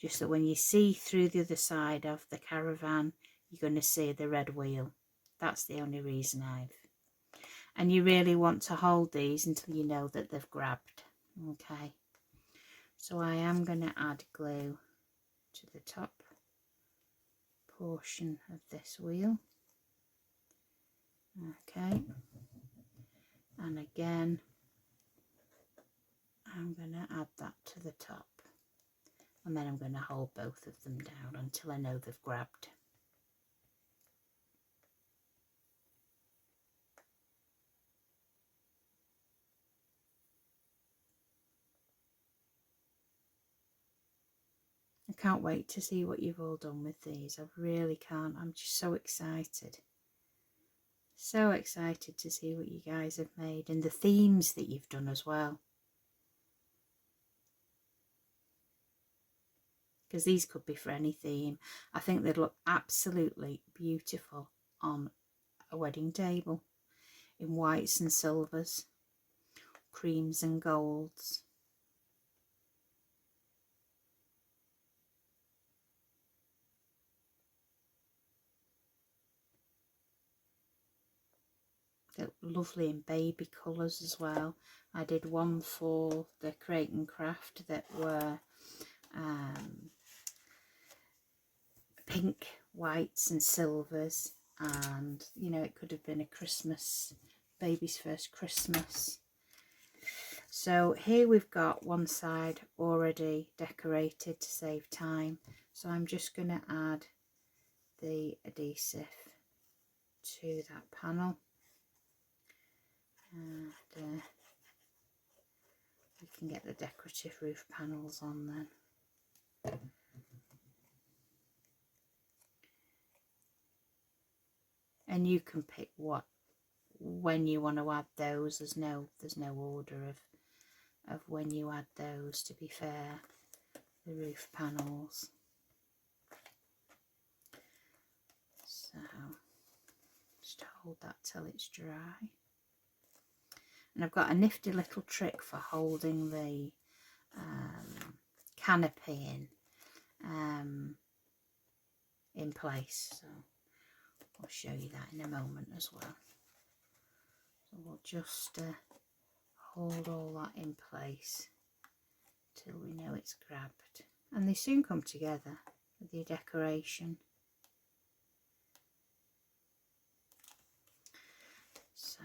Just that when you see through the other side of the Caravan, you're going to see the red wheel. That's the only reason and you really want to hold these until you know that they've grabbed. Okay. So I am going to add glue to the top portion of this wheel. Okay, and again I'm going to add that to the top, and then I'm going to hold both of them down until I know they've grabbed. I can't wait to see what you've all done with these. I really can't. I'm just so excited. So excited to see what you guys have made and the themes that you've done as well. Because these could be for any theme. I think they'd look absolutely beautiful on a wedding table in whites and silvers, creams and golds. They're lovely in baby colours as well. I did one for the Create and Craft that were pink, whites and silvers, and you know, it could have been a Christmas, baby's first Christmas. So here we've got one side already decorated to save time, so I'm just going to add the adhesive to that panel, and we can get the decorative roof panels on then. And you can pick when you want to add those. There's no order of when you add those, to be fair, the roof panels. So just hold that till it's dry. And I've got a nifty little trick for holding the canopy in place, so I'll show you that in a moment as well. So we'll just hold all that in place till we know it's grabbed, and they soon come together with your decoration. So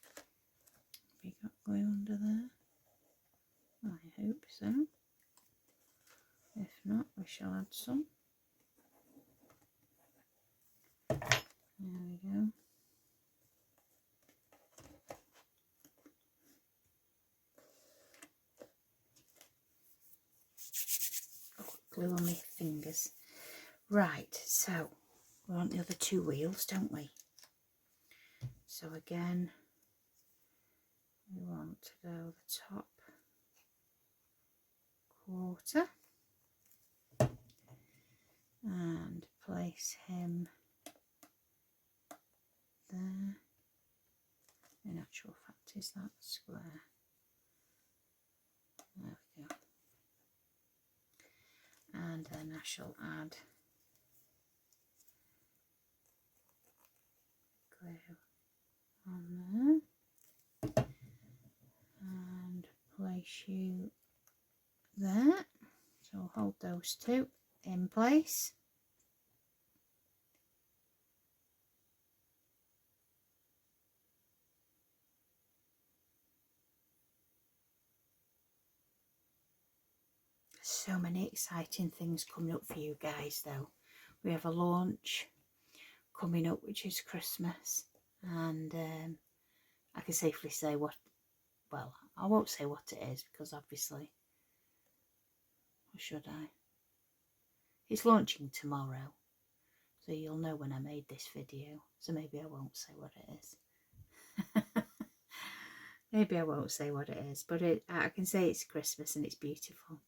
have we got glue under there? I hope so. If not, we shall add some. There we go. Oh, glue on my fingers. Right, so we want the other two wheels, don't we? So again, we want to go the top quarter and place him there. In actual fact, is that square? There we go. And then I shall add glue on there and place you there. So I'll hold those two in place. So many exciting things coming up for you guys though. We have a launch coming up, which is Christmas, and I can safely say well, I won't say what it is because obviously, or should I? It's launching tomorrow, so you'll know when I made this video, so maybe I won't say what it is. Maybe I won't say what it is, but I can say it's Christmas and it's beautiful.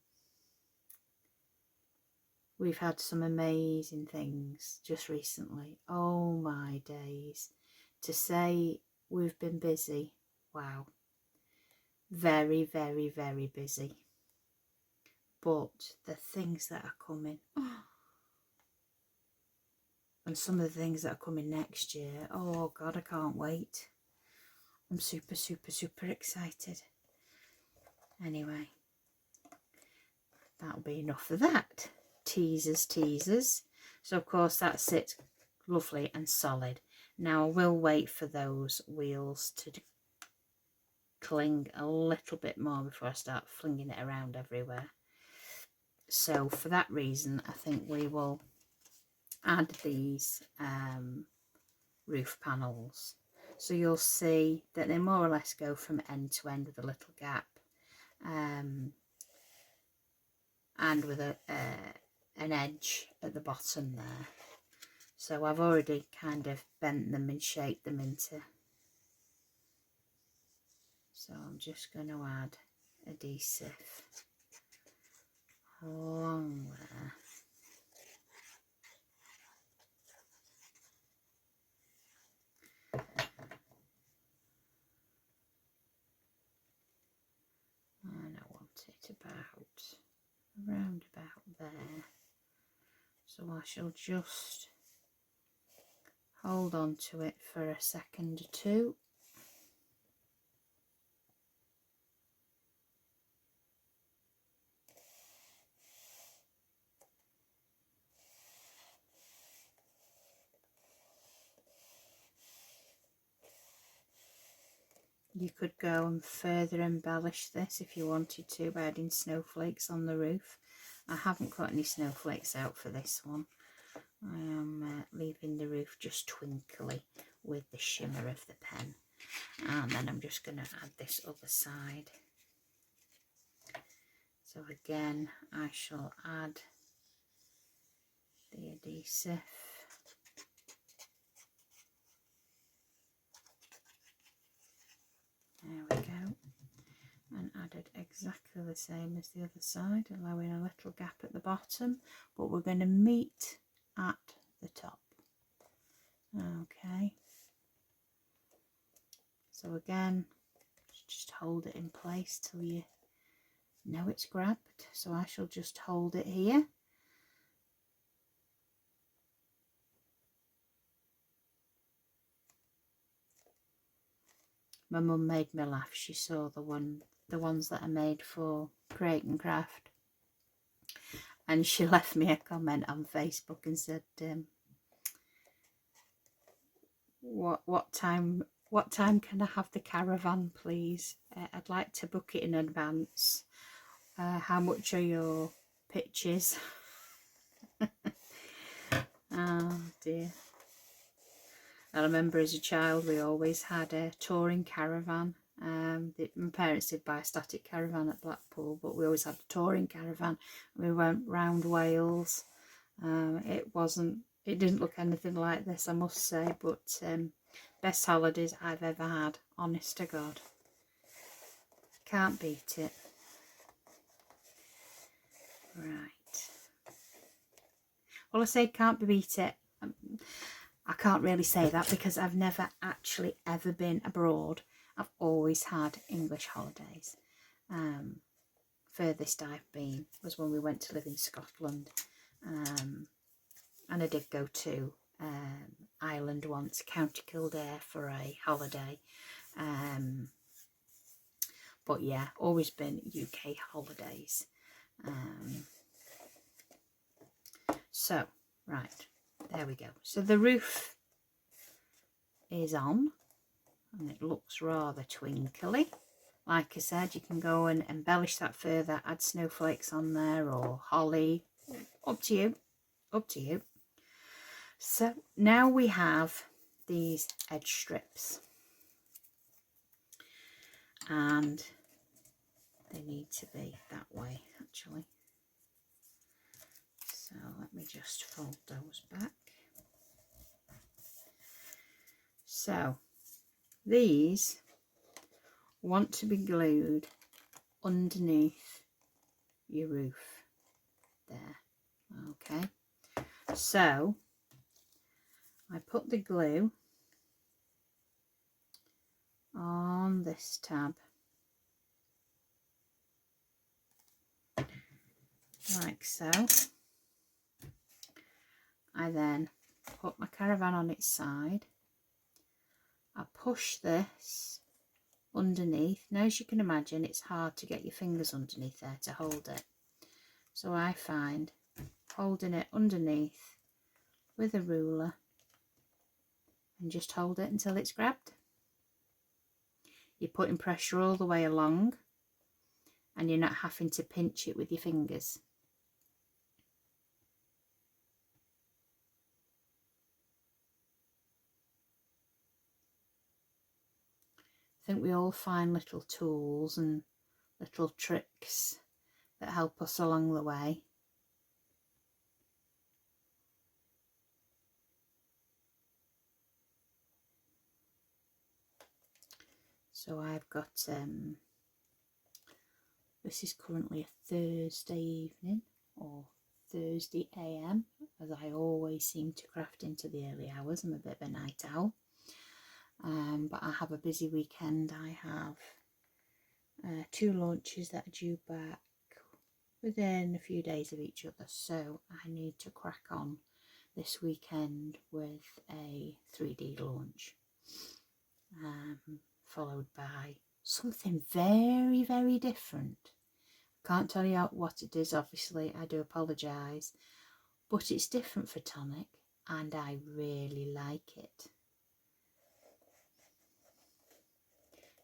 We've had some amazing things just recently. Oh my days. To say we've been busy, wow. Very, very, very busy. But the things that are coming, and some of the things that are coming next year, oh God, I can't wait. I'm super, super, super excited. Anyway, that'll be enough of that. Teasers, teasers. So of course that sits lovely and solid. Now I will wait for those wheels to cling a little bit more before I start flinging it around everywhere. So for that reason, I think we will add these roof panels. So you'll see that they more or less go from end to end with a little gap, and with an edge at the bottom there. So I've already kind of bent them and shaped them into. So I'm just going to add adhesive along there. And I want it around about there. So I shall just hold on to it for a second or two. You could go and further embellish this if you wanted to by adding snowflakes on the roof. I haven't got any snowflakes out for this one. I am leaving the roof just twinkly with the shimmer of the pen. And then I'm just going to add this other side. So again, I shall add the adhesive. There we go. And added exactly the same as the other side, allowing a little gap at the bottom, but we're going to meet at the top. Okay. So again, just hold it in place till you know it's grabbed. So I shall just hold it here. My mum made me laugh. She saw the ones that I made for Create and Craft, and she left me a comment on Facebook and said, what time can I have the caravan, please? I'd like to book it in advance. How much are your pitches? Oh dear. I remember as a child we always had a touring caravan. My parents did buy a static caravan at Blackpool, but we always had a touring caravan. We went round Wales. It didn't look anything like this, I must say, but best holidays I've ever had, honest to God. Can't beat it. Right. Well, I say can't beat it. I can't really say that because I've never actually ever been abroad. I've always had English holidays. Furthest I've been was when we went to live in Scotland. And I did go to Ireland once, County Kildare, for a holiday. But yeah, always been UK holidays. So, right. There we go. So the roof is on and it looks rather twinkly. Like I said, you can go and embellish that further, add snowflakes on there or holly. Up to you. Up to you. So now we have these edge strips. And they need to be that way actually. So let me just fold those back. So these want to be glued underneath your roof there. Okay, so I put the glue on this tab like so. I then put my Caravan on its side. I push this underneath. Now, as you can imagine, it's hard to get your fingers underneath there to hold it. So I find holding it underneath with a ruler and just hold it until it's grabbed. You're putting pressure all the way along and you're not having to pinch it with your fingers. I think we all find little tools and little tricks that help us along the way. So I've got, this is currently a Thursday evening or Thursday AM, as I always seem to craft into the early hours. I'm a bit of a night owl. But I have a busy weekend. I have 2 launches that are due back within a few days of each other, so I need to crack on this weekend with a 3D launch, followed by something very, very different. Can't tell you what it is, obviously. I do apologise, but it's different for Tonic and I really like it.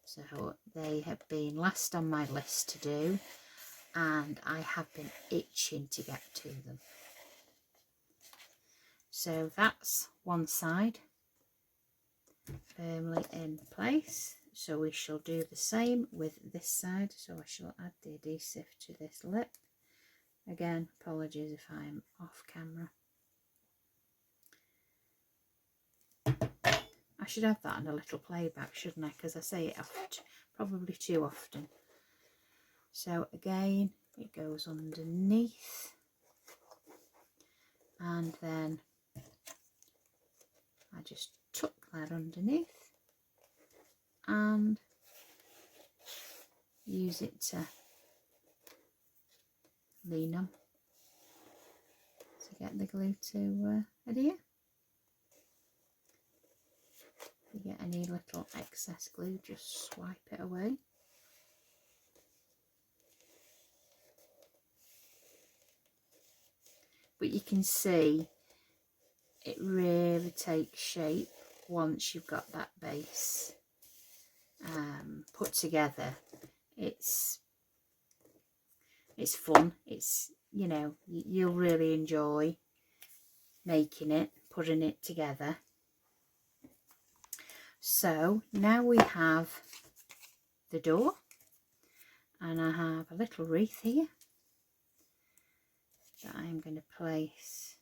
So they have been last on my list to do and I have been itching to get to them. So that's one side firmly in place. So we shall do the same with this side. So I shall add the adhesive to this lip. Again, apologies if I'm off camera. I should have that on a little playback, shouldn't I? Because I say it often, probably too often. So again, it goes underneath. And then I just tuck that underneath and use it to lean on to get the glue to adhere. If you get any little excess glue, just swipe it away. But you can see it really takes shape once you've got that base put together. It's fun. It's, you know, you'll really enjoy making it, putting it together. So now we have the door, and I have a little wreath here that I'm going to place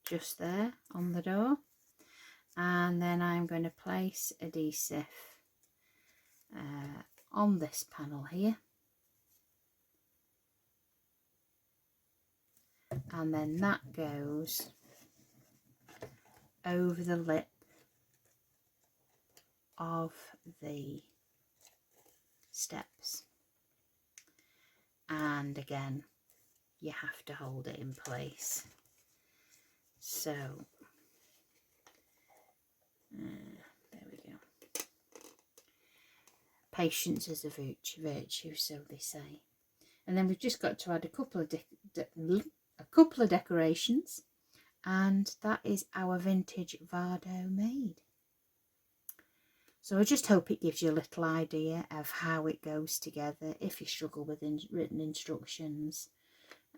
just there on the door, and then I'm going to place adhesive on this panel here, and then that goes over the lip of the steps. And again, you have to hold it in place. So there we go. Patience is a virtue, so they say. And then we've just got to add a couple of decorations, and that is our vintage Vardo made. So I just hope it gives you a little idea of how it goes together if you struggle with written instructions,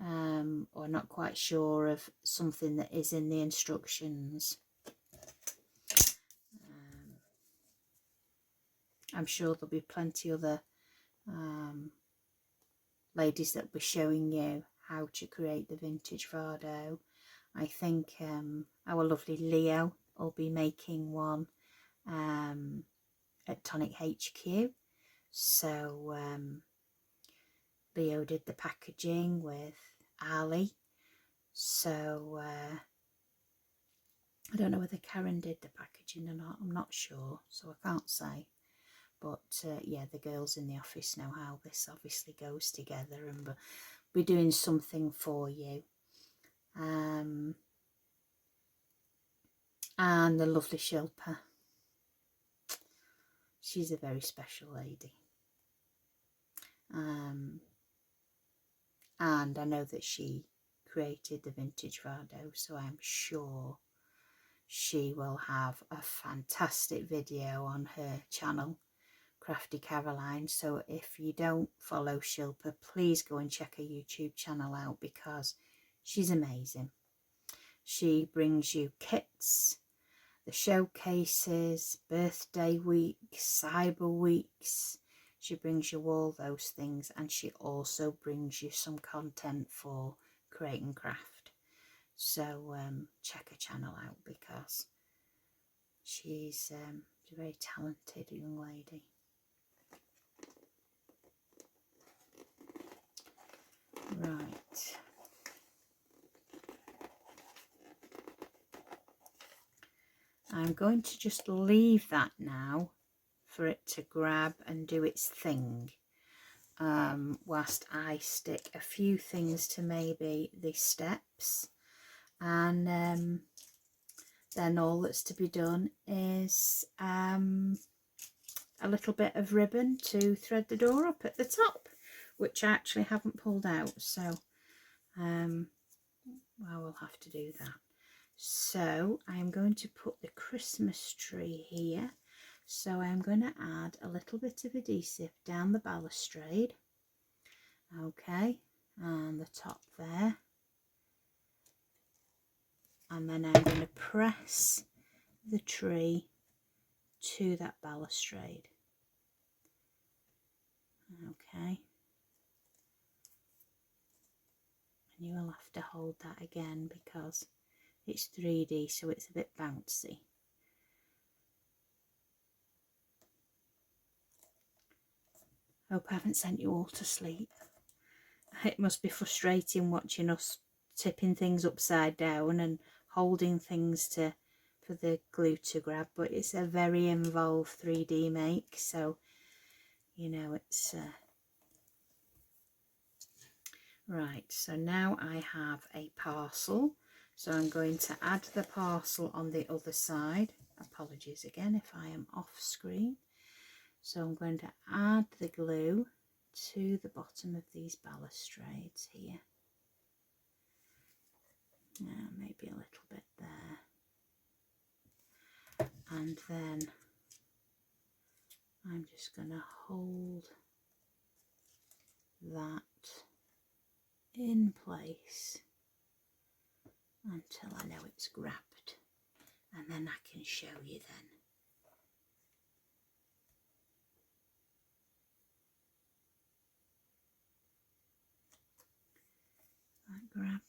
or not quite sure of something that is in the instructions. I'm sure there'll be plenty other ladies that will be showing you how to create the vintage Vardo. I think our lovely Leo will be making one at Tonic HQ. So Leo did the packaging with Ali, So I don't know whether Karen did the packaging or not, I'm not sure, so I can't say. But yeah, the girls in the office know how this obviously goes together, and we're doing something for you. And the lovely Shilpa, she's a very special lady. And I know that she created the vintage Vardo, so I'm sure she will have a fantastic video on her channel, Crafty Caroline. So if you don't follow Shilpa, please go and check her YouTube channel out, because she's amazing. She brings you kits, the showcases, birthday weeks, cyber weeks. She brings you all those things, and she also brings you some content for create and craft. So check her channel out, because she's a very talented young lady. Right. I'm going to just leave that now for it to grab and do its thing, whilst I stick a few things to maybe the steps, and then all that's to be done is a little bit of ribbon to thread the door up at the top, which I actually haven't pulled out, so I will have to do that. So I'm going to put the Christmas tree here. So I'm going to add a little bit of adhesive down the balustrade, okay, and the top there, and then I'm going to press the tree to that balustrade, okay, and you will have to hold that again because it's 3D, so it's a bit bouncy. Hope I haven't sent you all to sleep. It must be frustrating watching us tipping things upside down and holding things for the glue to grab, but it's a very involved 3D make, so you know it's right. So now I have a parcel, so I'm going to add the parcel on the other side. Apologies again if I am off screen. So I'm going to add the glue to the bottom of these balustrades here. Maybe a little bit there. And then I'm just going to hold that in place until I know it's grabbed, and then I can show you then. That grabbed.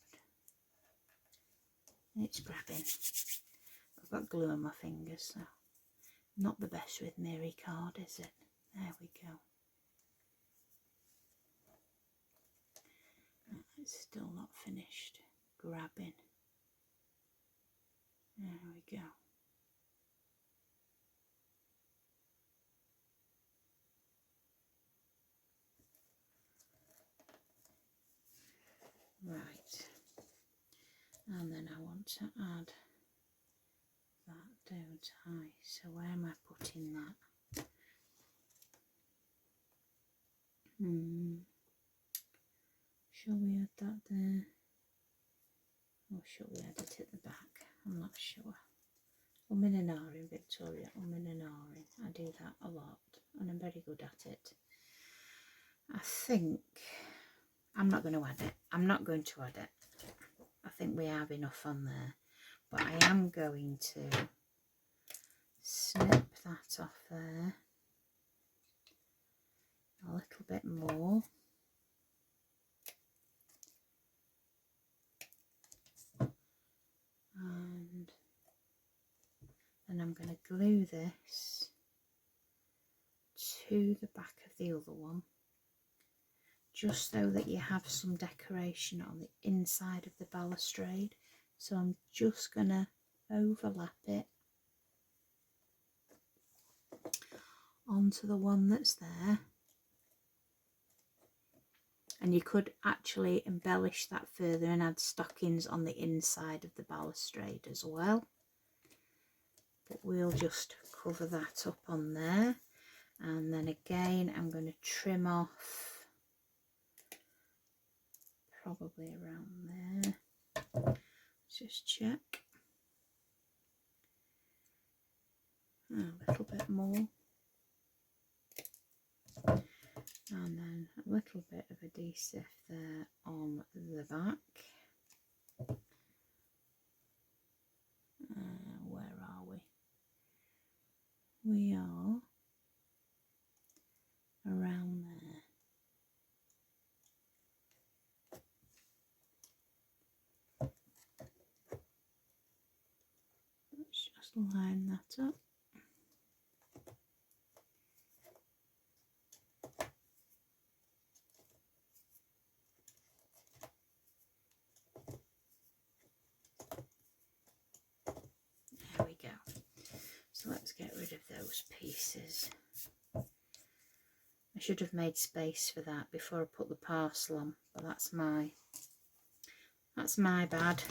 It's grabbing. I've got glue on my fingers, so not the best with Mary card, is it? There we go. It's still not finished grabbing. There we go. Right. And then I want to add that down tie. So where am I putting that? Shall we add that there? Or shall we add it at the back? I'm not sure. Umming and ahhing, Victoria, umming and ahhing. I do that a lot and I'm very good at it. I think I'm not going to add it. I'm not going to add it. I think we have enough on there. But I am going to snip that off there a little bit more. And then I'm going to glue this to the back of the other one, just so that you have some decoration on the inside of the balustrade. So I'm just going to overlap it onto the one that's there. And you could actually embellish that further and add stockings on the inside of the balustrade as well. But we'll just cover that up on there. And then again, I'm going to trim off probably around there. Let's just check. A little bit more. And then a little bit of adhesive there on the back. Where are we? We are around there. Let's just line that up. There we go. So let's get rid of those pieces. I should have made space for that before I put the parcel on, but that's my bad.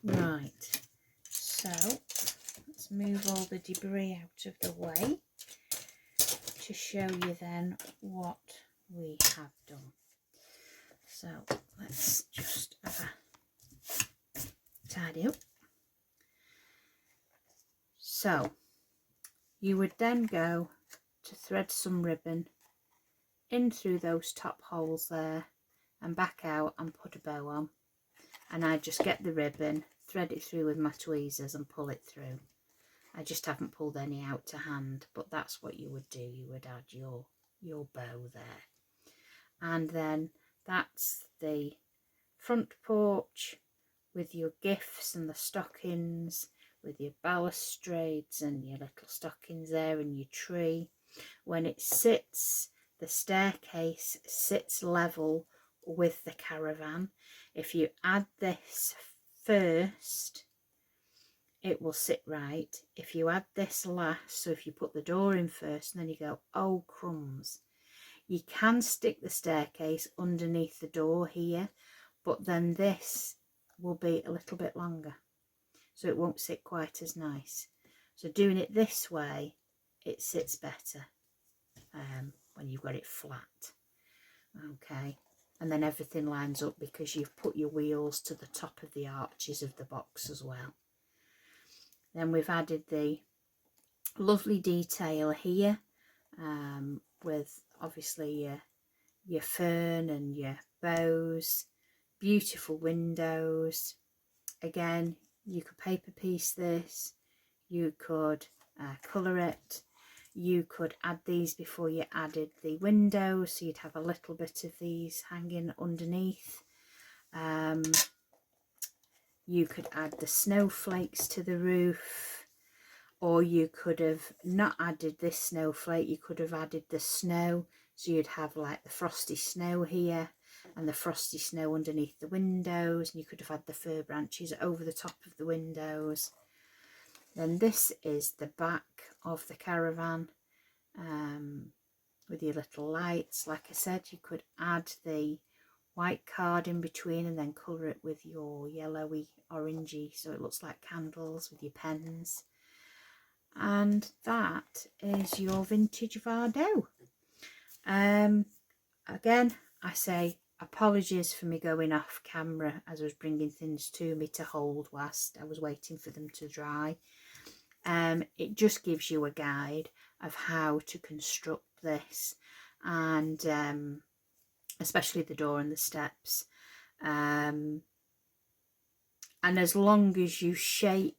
Right, so let's move all the debris out of the way to show you then what we have done. So let's just have a tidy up. So you would then go to thread some ribbon in through those top holes there and back out and put a bow on. And I just get the ribbon, thread it through with my tweezers and pull it through. I just haven't pulled any out to hand, but that's what you would do. You would add your bow there. And then that's the front porch with your gifts and the stockings, with your balustrades and your little stockings there and your tree. When it sits, the staircase sits level with the caravan. If you add this first, it will sit right. If you add this last, so if you put the door in first and then you go, oh crumbs, you can stick the staircase underneath the door here, but then this will be a little bit longer, so it won't sit quite as nice. So doing it this way, it sits better when you've got it flat. Okay, and then everything lines up because you've put your wheels to the top of the arches of the box as well. Then we've added the lovely detail here with obviously your fern and your bows, beautiful windows. Again, you could paper piece this, you could colour it, you could add these before you added the windows, so you'd have a little bit of these hanging underneath. You could add the snowflakes to the roof, or you could have not added this snowflake, you could have added the snow, so you'd have like the frosty snow here and the frosty snow underneath the windows, and you could have had the fir branches over the top of the windows. Then this is the back of the caravan with your little lights. Like I said, you could add the white card in between and then colour it with your yellowy orangey, so it looks like candles with your pens. And that is your vintage Vardo. Again, I say apologies for me going off camera as I was bringing things to me to hold whilst I was waiting for them to dry. It just gives you a guide of how to construct this, and especially the door and the steps. And as long as you shape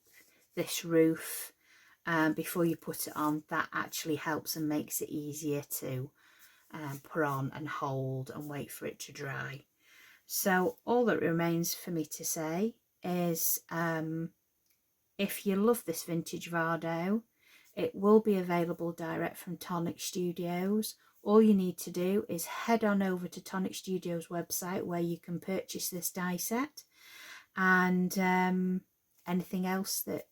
this roof before you put it on, that actually helps and makes it easier to put on and hold and wait for it to dry. So all that remains for me to say is if you love this vintage Vardo, it will be available direct from Tonic Studios, all you need to do is head on over to Tonic Studios website, where you can purchase this die set, and anything else that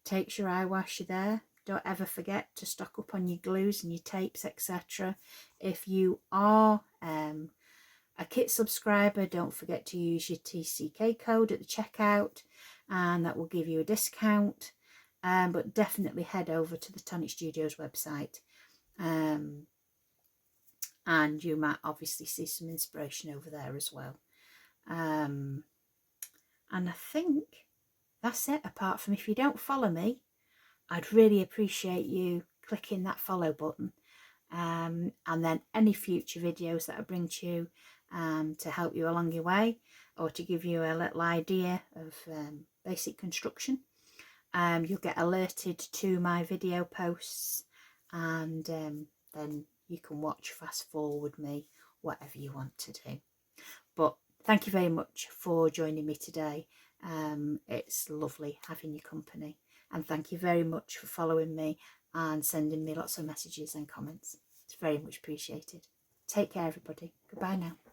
takes your eye whilst you're there. Don't ever forget to stock up on your glues and your tapes, etc. If you are a kit subscriber, don't forget to use your TCK code at the checkout, and that will give you a discount. But definitely head over to the Tonic Studios website, and you might obviously see some inspiration over there as well. And I think that's it, apart from, if you don't follow me, I'd really appreciate you clicking that follow button, and then any future videos that I bring to you to help you along your way, or to give you a little idea of basic construction, you'll get alerted to my video posts, and then you can watch, fast forward me, whatever you want to do. But thank you very much for joining me today. It's lovely having your company, and thank you very much for following me and sending me lots of messages and comments. It's very much appreciated. Take care, everybody. Goodbye now.